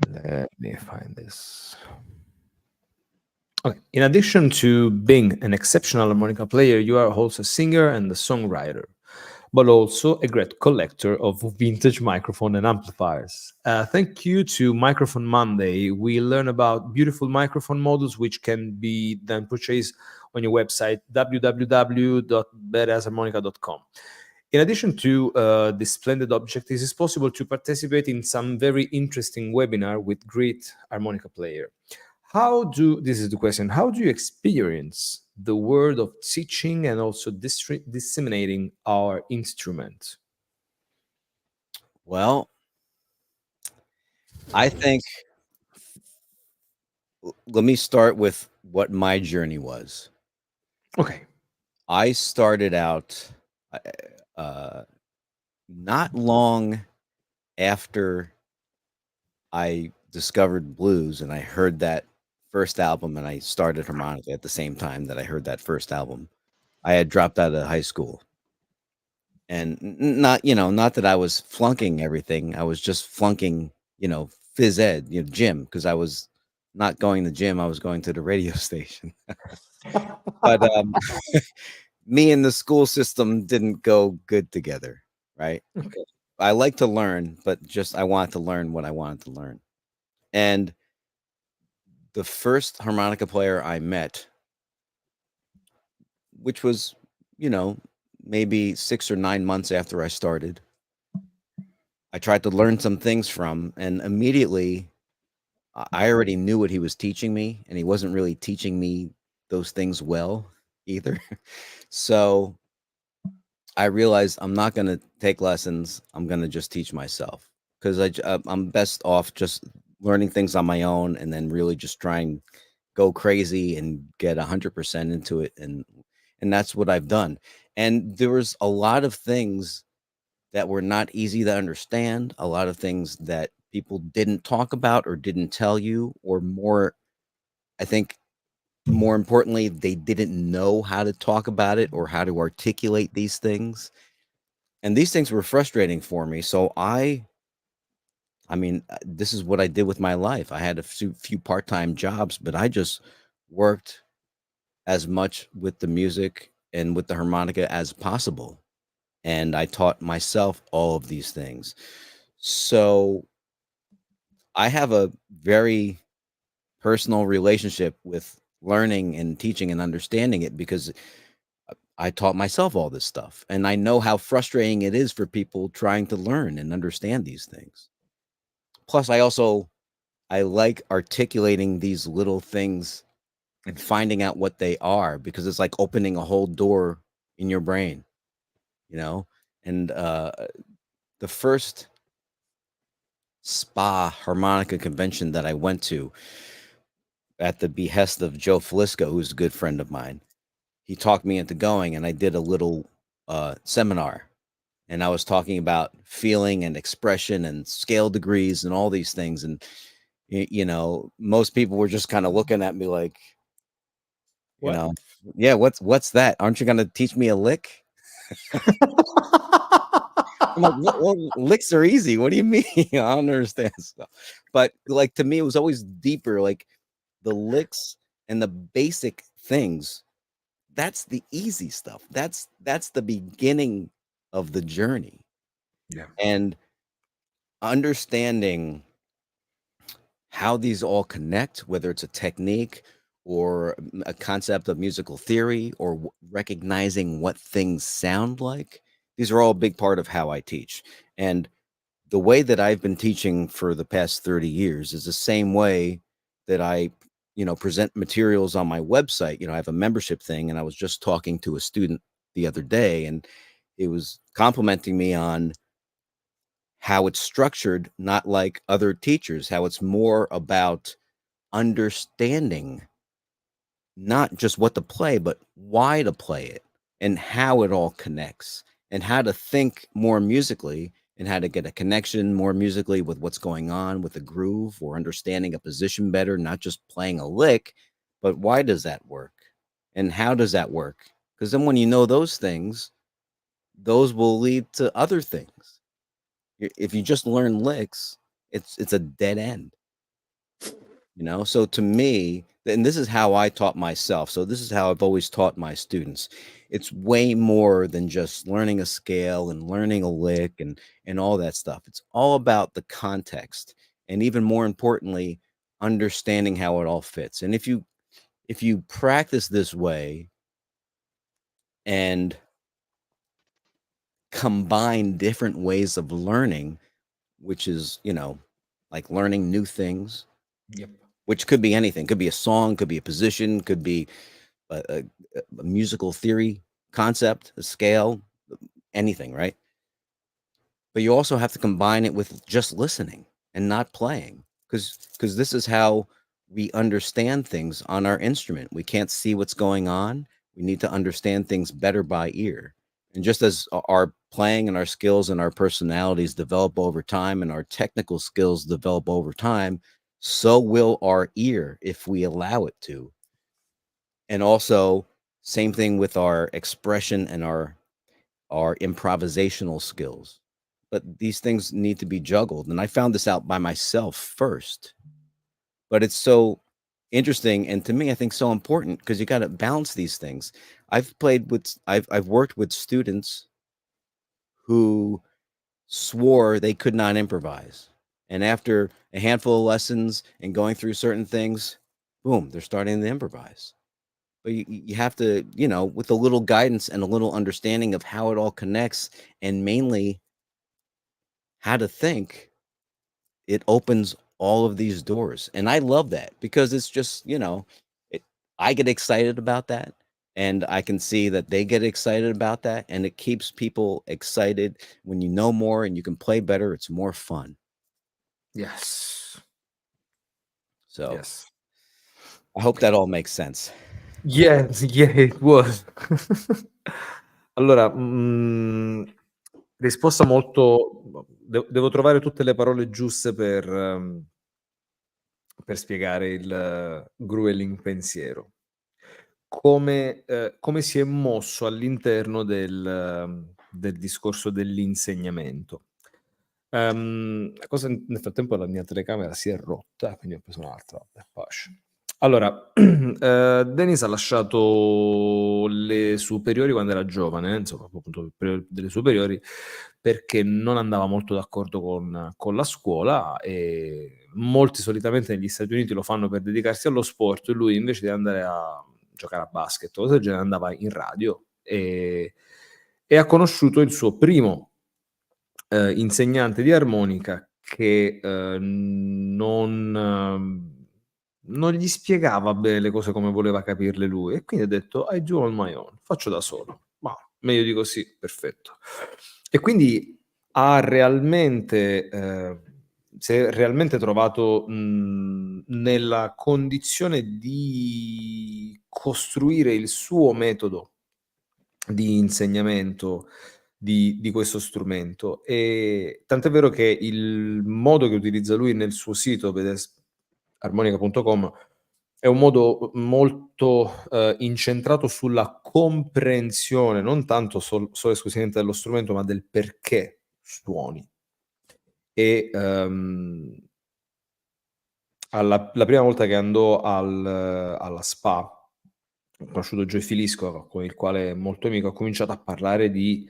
Let me find this. Okay. In addition to being an exceptional harmonica player, you are also a singer and a songwriter, but also a great collector of vintage microphone and amplifiers. Thank you to Microphone Monday, we learn about beautiful microphone models which can be then purchased on your website www.bedasharmonica.com. In addition to this splendid object, it is possible to participate in some very interesting webinar with great harmonica player. This is the question, how do you experience the word of teaching and also disseminating our instrument? Well, I think, let me start with what my journey was. Okay. I started out not long after I discovered blues, and I heard that first album, and I started harmonica at the same time that I heard that first album. I had dropped out of high school, and not that I was flunking everything. I was just flunking, phys ed, gym, because I was not going to the gym. I was going to the radio station. But me and the school system didn't go good together, right? Okay. I like to learn, but I wanted to learn what I wanted to learn. And the first harmonica player I met, which was, maybe 6 or 9 months after I started, I tried to learn some things from, and immediately I already knew what he was teaching me, and he wasn't really teaching me those things well either. So I realized I'm not going to take lessons. I'm going to just teach myself, because I'm best off just learning things on my own, and then really just trying go crazy and get 100% into it. And that's what I've done. And there was a lot of things that were not easy to understand, a lot of things that people didn't talk about or didn't tell you, or more, I think more importantly, they didn't know how to talk about it or how to articulate these things. And these things were frustrating for me. So this is what I did with my life. I had a few part-time jobs, but I just worked as much with the music and with the harmonica as possible. And I taught myself all of these things. So I have a very personal relationship with learning and teaching and understanding it, because I taught myself all this stuff. And I know how frustrating it is for people trying to learn and understand these things. Plus, I like articulating these little things and finding out what they are, because it's like opening a whole door in your brain, and the first spa harmonica convention that I went to, at the behest of Joe Flisco, who's a good friend of mine, he talked me into going, and I did a little seminar, and I was talking about feeling and expression and scale degrees and all these things. And most people were just kind of looking at me like, What? yeah, what's that? Aren't you going to teach me a lick? I'm like, well, licks are easy. What do you mean? I don't understand stuff. But like, to me, it was always deeper. Like, the licks and the basic things, that's the easy stuff. That's the beginning of the journey. Yeah. And understanding how these all connect, whether it's a technique or a concept of musical theory, or recognizing what things sound like, these are all a big part of how I teach. And the way that I've been teaching for the past 30 years is the same way that I, present materials on my website. I have a membership thing, and I was just talking to a student the other day, and he was complimenting me on how it's structured, not like other teachers, how it's more about understanding not just what to play, but why to play it, and how it all connects, and how to think more musically, and how to get a connection more musically with what's going on with the groove, or understanding a position better, not just playing a lick, but why does that work? And how does that work? Because then when you know those things, those will lead to other things. If you just learn licks, it's a dead end. So to me, and this is how I taught myself, so this is how I've always taught my students, it's way more than just learning a scale and learning a lick and all that stuff. It's all about the context, and even more importantly, understanding how it all fits. And if you practice this way and combine different ways of learning, which is, like learning new things. Yep. Which could be anything. Could be a song, could be a position, could be a musical theory concept, a scale, anything, right? But you also have to combine it with just listening and not playing, because this is how we understand things on our instrument. We can't see what's going on. We need to understand things better by ear. And just as our playing and our skills and our personalities develop over time and our technical skills develop over time, so will our ear if we allow it to. And also, same thing with our expression and our improvisational skills. But these things need to be juggled. And I found this out by myself first. But it's so interesting, and to me, I think so important, because you got to balance these things. I've worked with students who swore they could not improvise, and after a handful of lessons and going through certain things, boom, they're starting to improvise. But you have to, with a little guidance and a little understanding of how it all connects, and mainly how to think, it opens all of these doors. And I love that, because it's just, I get excited about that, and I can see that they get excited about that, and it keeps people excited. When you know more and you can play better, it's more fun. Yes. So Yes. I hope that all makes sense. Yes, yeah, it was. Allora, risposta molto... Devo trovare tutte le parole giuste per spiegare il Gruenling pensiero. Come si è mosso all'interno del discorso dell'insegnamento. La cosa, nel frattempo la mia telecamera si è rotta, quindi ho preso un'altra. Allora, Dennis ha lasciato le superiori quando era giovane, insomma, appunto il periodo delle superiori, perché non andava molto d'accordo con la scuola, e molti solitamente negli Stati Uniti lo fanno per dedicarsi allo sport, e lui invece di andare a giocare a basket o cose del genere andava in radio, e ha conosciuto il suo primo insegnante di armonica, che non gli spiegava bene le cose come voleva capirle lui, e quindi ha detto I do on my own, faccio da solo, ma meglio di così, perfetto. E quindi si è realmente trovato nella condizione di costruire il suo metodo di insegnamento di questo strumento, e tant'è vero che il modo che utilizza lui nel suo sito, armonica.com, è un modo molto incentrato sulla comprensione, non tanto solo esclusivamente dello strumento, ma del perché suoni. E la prima volta che andò alla SPA, ho conosciuto Joy Filisco, con il quale è molto amico, ha cominciato a parlare di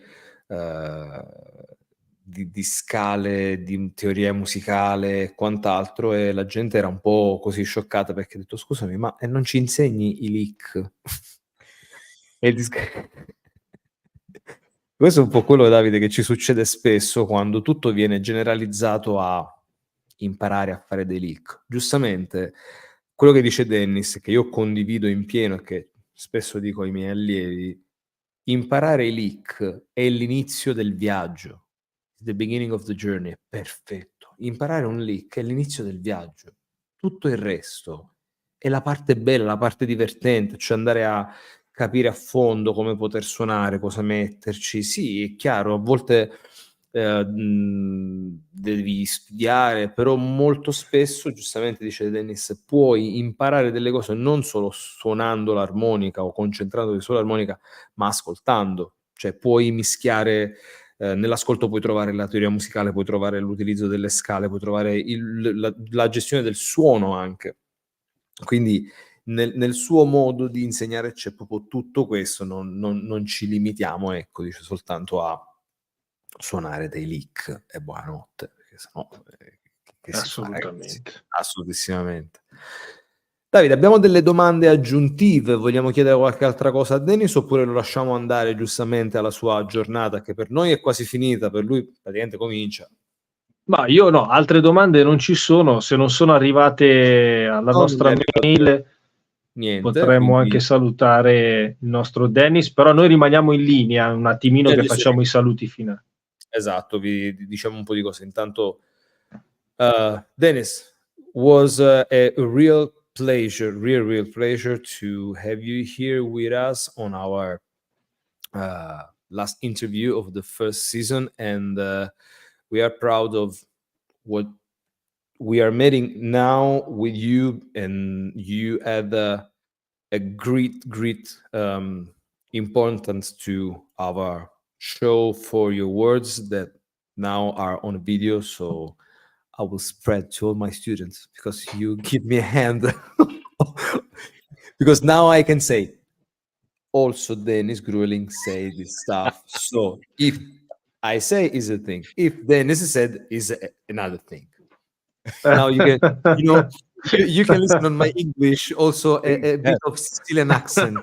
scale, di teoria musicale e quant'altro, e la gente era un po' così scioccata, perché ha detto scusami, ma non ci insegni i lick? E questo è un po' quello, Davide, che ci succede spesso quando tutto viene generalizzato a imparare a fare dei lick. Giustamente, quello che dice Dennis, che io condivido in pieno e che spesso dico ai miei allievi: imparare i lick è l'inizio del viaggio. The beginning of the journey. È perfetto. Imparare un lick è l'inizio del viaggio. Tutto il resto è la parte bella, la parte divertente, cioè andare a capire a fondo come poter suonare, cosa metterci. Sì, è chiaro, a volte devi studiare, però molto spesso, giustamente dice Dennis, puoi imparare delle cose non solo suonando l'armonica o concentrandoti sull'armonica, ma ascoltando. Cioè puoi mischiare, nell'ascolto puoi trovare la teoria musicale, puoi trovare l'utilizzo delle scale, puoi trovare la gestione del suono anche. Quindi nel suo modo di insegnare c'è proprio tutto questo, non ci limitiamo, ecco, dice soltanto a suonare dei lick e buonanotte, perché sennò che si fa, ragazzi? Assolutissimamente. Davide, abbiamo delle domande aggiuntive, vogliamo chiedere qualche altra cosa a Dennis, oppure lo lasciamo andare giustamente alla sua giornata, che per noi è quasi finita, per lui praticamente comincia. Ma io no, altre domande non ci sono, se non sono arrivate alla nostra mail niente, potremmo quindi anche salutare il nostro Dennis, però noi rimaniamo in linea un attimino che facciamo i saluti finali. Esatto, vi diciamo un po' di cose. Intanto Dennis, was a real pleasure, real pleasure to have you here with us on our last interview of the first season, and we are proud of what we are making now with you, and you had a great importance to our show for your words that now are on video. So I will spread to all my students because you give me a hand. Because now I can say, also Dennis Gruenling say this stuff. So if I say is a thing, if Dennis said is another thing. Now you can, you can listen on my English, also a bit of Sicilian accent.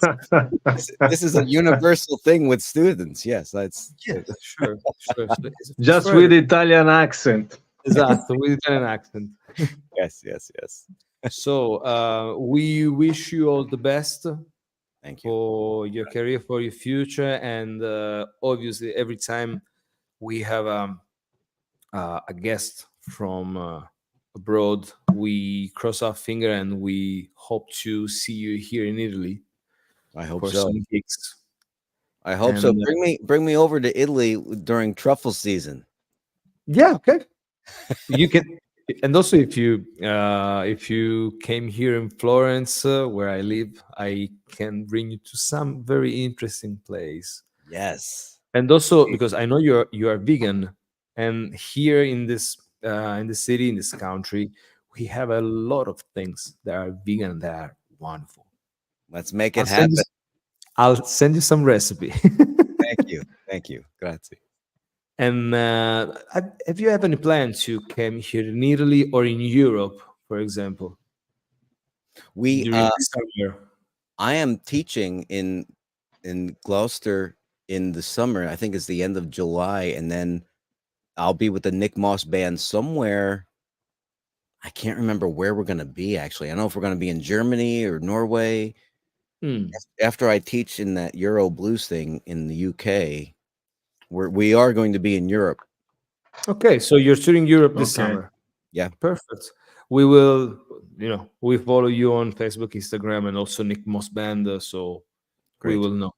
This is a universal thing with students. Yes, that's sure. Just with Italian accent. Esatto, with Italian accent. Yes. So we wish you all the best. Thank you for your career, for your future, and obviously every time we have a guest from abroad, we cross our finger and we hope to see you here in Italy. I hope for so. Some gigs. I hope so. Bring me over to Italy during truffle season. Yeah, okay. You can, and also if you came here in Florence, where I live, I can bring you to some very interesting place. Yes. And also because I know you are vegan, and here in this city, in this country, we have a lot of things that are vegan that are wonderful. Let's make it happen. I'll send you some recipe. Thank you. Grazie. And have you have any plan to come here in Italy or in Europe, for example? I am teaching in Gloucester in the summer. I think it's the end of July, and then I'll be with the Nick Moss band somewhere. I can't remember where we're going to be, actually. I don't know if we're going to be in Germany or Norway. After I teach in that Euro blues thing in the UK, we are going to be in Europe. Okay, so you're touring Europe this summer. Yeah, perfect. We will, we follow you on Facebook, Instagram, and also Nick Moss Band, so we will know.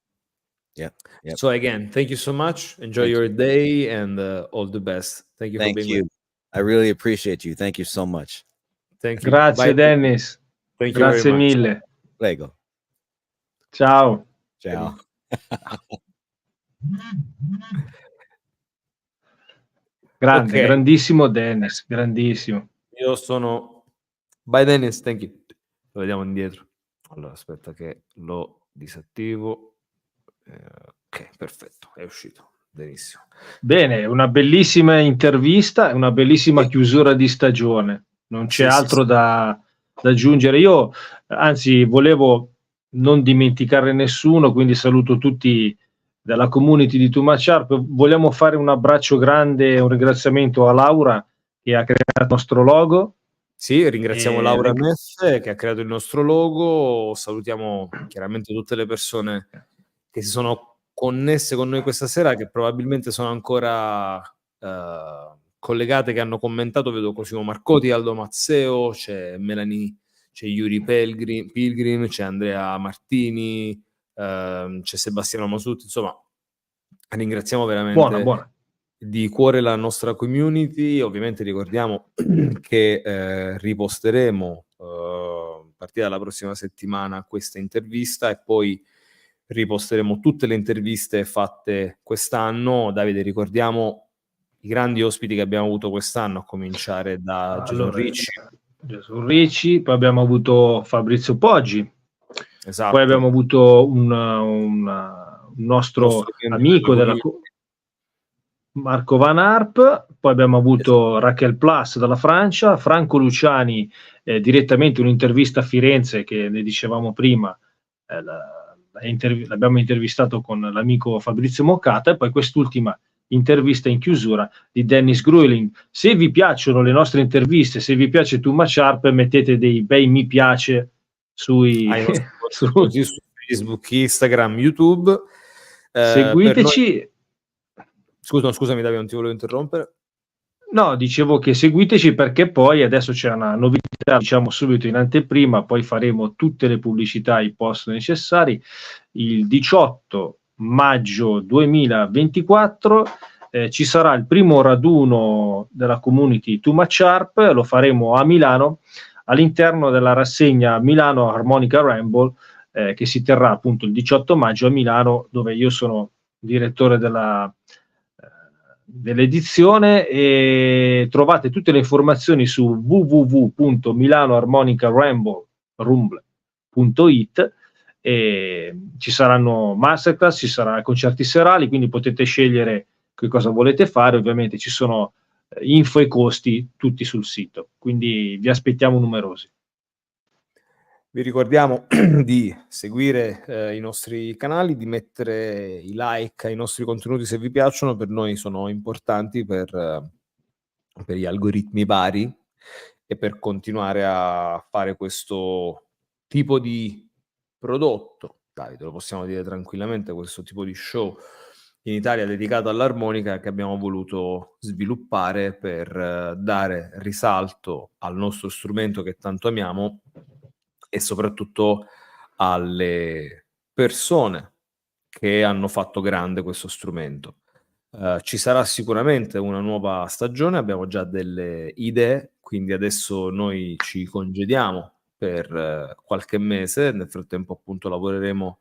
Yeah. So again, thank you so much. Enjoy your day, and all the best. Thank you for being with me. I really appreciate you. Thank you so much. Thank you. Grazie, Bye. Dennis. Thank you Grazie very much. mille. Prego. Ciao. Grande, Okay. grandissimo Dennis, grandissimo. Io sono... Bye Dennis, thank you. Lo vediamo indietro. Allora, aspetta che lo disattivo. Ok, perfetto, è uscito. Benissimo. Bene, una bellissima intervista, una bellissima chiusura di stagione. Non c'è altro da aggiungere. Io, anzi, volevo non dimenticare nessuno, quindi saluto tutti della community di Too Much Harp. Vogliamo fare un abbraccio grande, un ringraziamento a Laura che ha creato il nostro logo. Sì, ringraziamo Laura Messe che ha creato il nostro logo. Salutiamo chiaramente tutte le persone che si sono connesse con noi questa sera, che probabilmente sono ancora collegate, che hanno commentato. Vedo Cosimo Marcotti, Aldo Mazzeo, c'è Melanie, c'è Yuri Pilgrim, c'è Andrea Martini, c'è Sebastiano Masutti. Insomma, ringraziamo veramente di cuore la nostra community. Ovviamente ricordiamo che riposteremo a partire dalla prossima settimana questa intervista, e poi riposteremo tutte le interviste fatte quest'anno. Davide, ricordiamo i grandi ospiti che abbiamo avuto quest'anno, a cominciare da Gesù Ricci, poi abbiamo avuto Fabrizio Poggi, esatto. Poi abbiamo avuto un nostro amico della Marco Van Harp, poi abbiamo avuto Raquel Plas dalla Francia, Franco Luciani, direttamente un'intervista a Firenze che ne dicevamo prima, l'abbiamo intervistato con l'amico Fabrizio Moccata, e poi quest'ultima intervista in chiusura di Dennis Gruenling. Se vi piacciono le nostre interviste, se vi piace Too Much Harp, mettete dei bei mi piace su Facebook, Instagram, YouTube. Seguiteci. Scusami Davide, non ti volevo interrompere. No, dicevo che seguiteci, perché poi adesso c'è una novità, diciamo subito in anteprima, poi faremo tutte le pubblicità, i post necessari. Il 18 maggio 2024 ci sarà il primo raduno della community Too Much Harp, lo faremo a Milano, all'interno della rassegna Milano Harmonica Ramble, che si terrà appunto il 18 maggio a Milano, dove io sono direttore dell'edizione, e trovate tutte le informazioni su www.milanoharmonicaramble.it, e ci saranno masterclass, ci saranno concerti serali, quindi potete scegliere che cosa volete fare. Ovviamente ci sono info e costi tutti sul sito, quindi vi aspettiamo numerosi. Vi ricordiamo di seguire i nostri canali, di mettere i like ai nostri contenuti se vi piacciono, per noi sono importanti per gli algoritmi vari e per continuare a fare questo tipo di prodotto, dai, te lo possiamo dire tranquillamente, questo tipo di show in Italia dedicato all'armonica, che abbiamo voluto sviluppare per dare risalto al nostro strumento che tanto amiamo e soprattutto alle persone che hanno fatto grande questo strumento. Ci sarà sicuramente una nuova stagione, abbiamo già delle idee, quindi adesso noi ci congediamo per qualche mese, nel frattempo appunto lavoreremo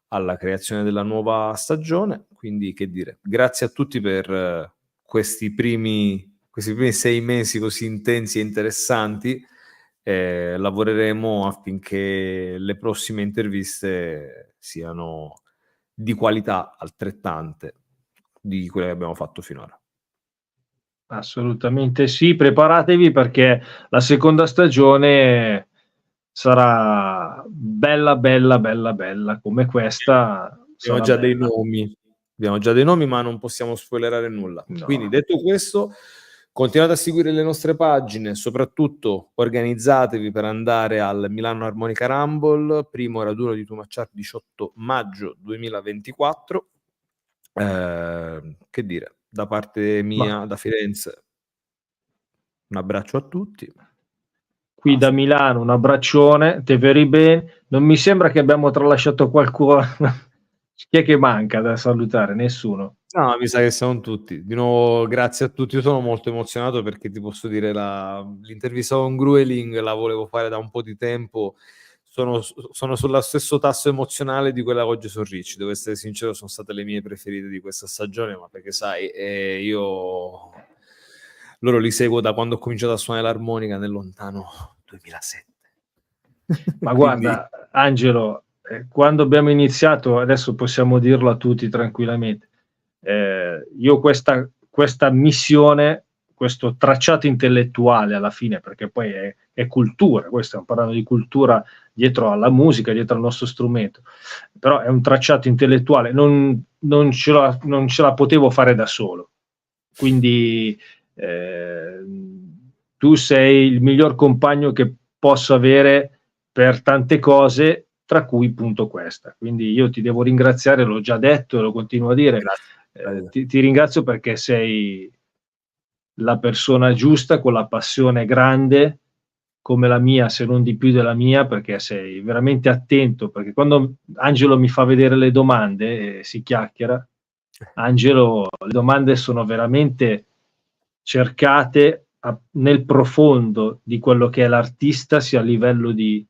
alla creazione della nuova stagione, quindi che dire, grazie a tutti per questi primi 6 mesi così intensi e interessanti. Lavoreremo affinché le prossime interviste siano di qualità altrettante di quelle che abbiamo fatto finora. Assolutamente sì, preparatevi, perché la seconda stagione sarà bella come questa. Abbiamo già dei nomi. Abbiamo già dei nomi, ma non possiamo spoilerare nulla. No. Quindi, detto questo, continuate a seguire le nostre pagine, soprattutto organizzatevi per andare al Milano Harmonica Rumble, primo raduno di Too Much Harp, 18 maggio 2024. Che dire, da parte mia, da Firenze, un abbraccio a tutti. Qui da Milano un abbraccione, te veri bene. Non mi sembra che abbiamo tralasciato qualcuno. Chi è che manca da salutare? Nessuno. No, mi sa che siamo tutti. Di nuovo, grazie a tutti. Io sono molto emozionato perché ti posso dire, l'intervista con Gruenling la volevo fare da un po' di tempo. Sono sullo stesso tasso emozionale di quella oggi su Ricci. Devo essere sincero, sono state le mie preferite di questa stagione, ma perché sai, loro li seguo da quando ho cominciato a suonare l'armonica nel lontano 2007. Ma guarda, Angelo, quando abbiamo iniziato, adesso possiamo dirlo a tutti tranquillamente, io questa missione, questo tracciato intellettuale alla fine, perché poi è cultura, questo stiamo parlando di cultura dietro alla musica, dietro al nostro strumento, però è un tracciato intellettuale, non ce la potevo fare da solo, quindi tu sei il miglior compagno che posso avere per tante cose, tra cui appunto questa. Quindi io ti devo ringraziare, l'ho già detto e lo continuo a dire. Ti ringrazio perché sei la persona giusta, con la passione grande come la mia, se non di più della mia, perché sei veramente attento, perché quando Angelo mi fa vedere le domande e si chiacchiera, Angelo, le domande sono veramente cercate nel profondo di quello che è l'artista, sia a livello di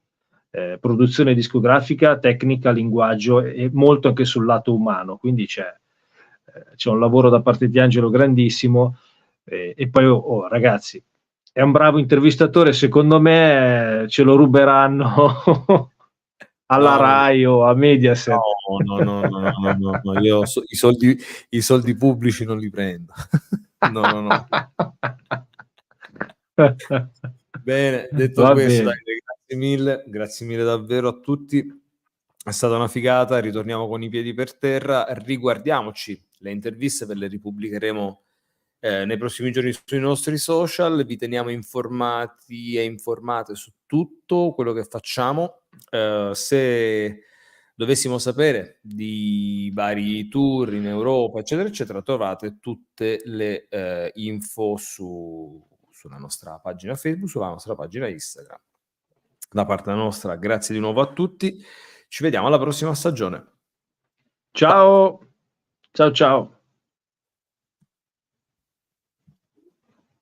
produzione discografica, tecnica, linguaggio, e molto anche sul lato umano. Quindi c'è un lavoro da parte di Angelo grandissimo, e poi ragazzi, è un bravo intervistatore, secondo me ce lo ruberanno alla Rai o a Mediaset. No, io i soldi pubblici non li prendo. No. Bene, detto Va questo, bene. dai, grazie mille davvero a tutti. È stata una figata, ritorniamo con i piedi per terra, riguardiamoci le interviste, ve le ripubblicheremo nei prossimi giorni sui nostri social, vi teniamo informati e informate su tutto quello che facciamo. Se dovessimo sapere di vari tour in Europa, eccetera, eccetera, trovate tutte le info sulla nostra pagina Facebook, sulla nostra pagina Instagram. Da parte nostra, grazie di nuovo a tutti. Ci vediamo alla prossima stagione. Ciao, ciao, ciao.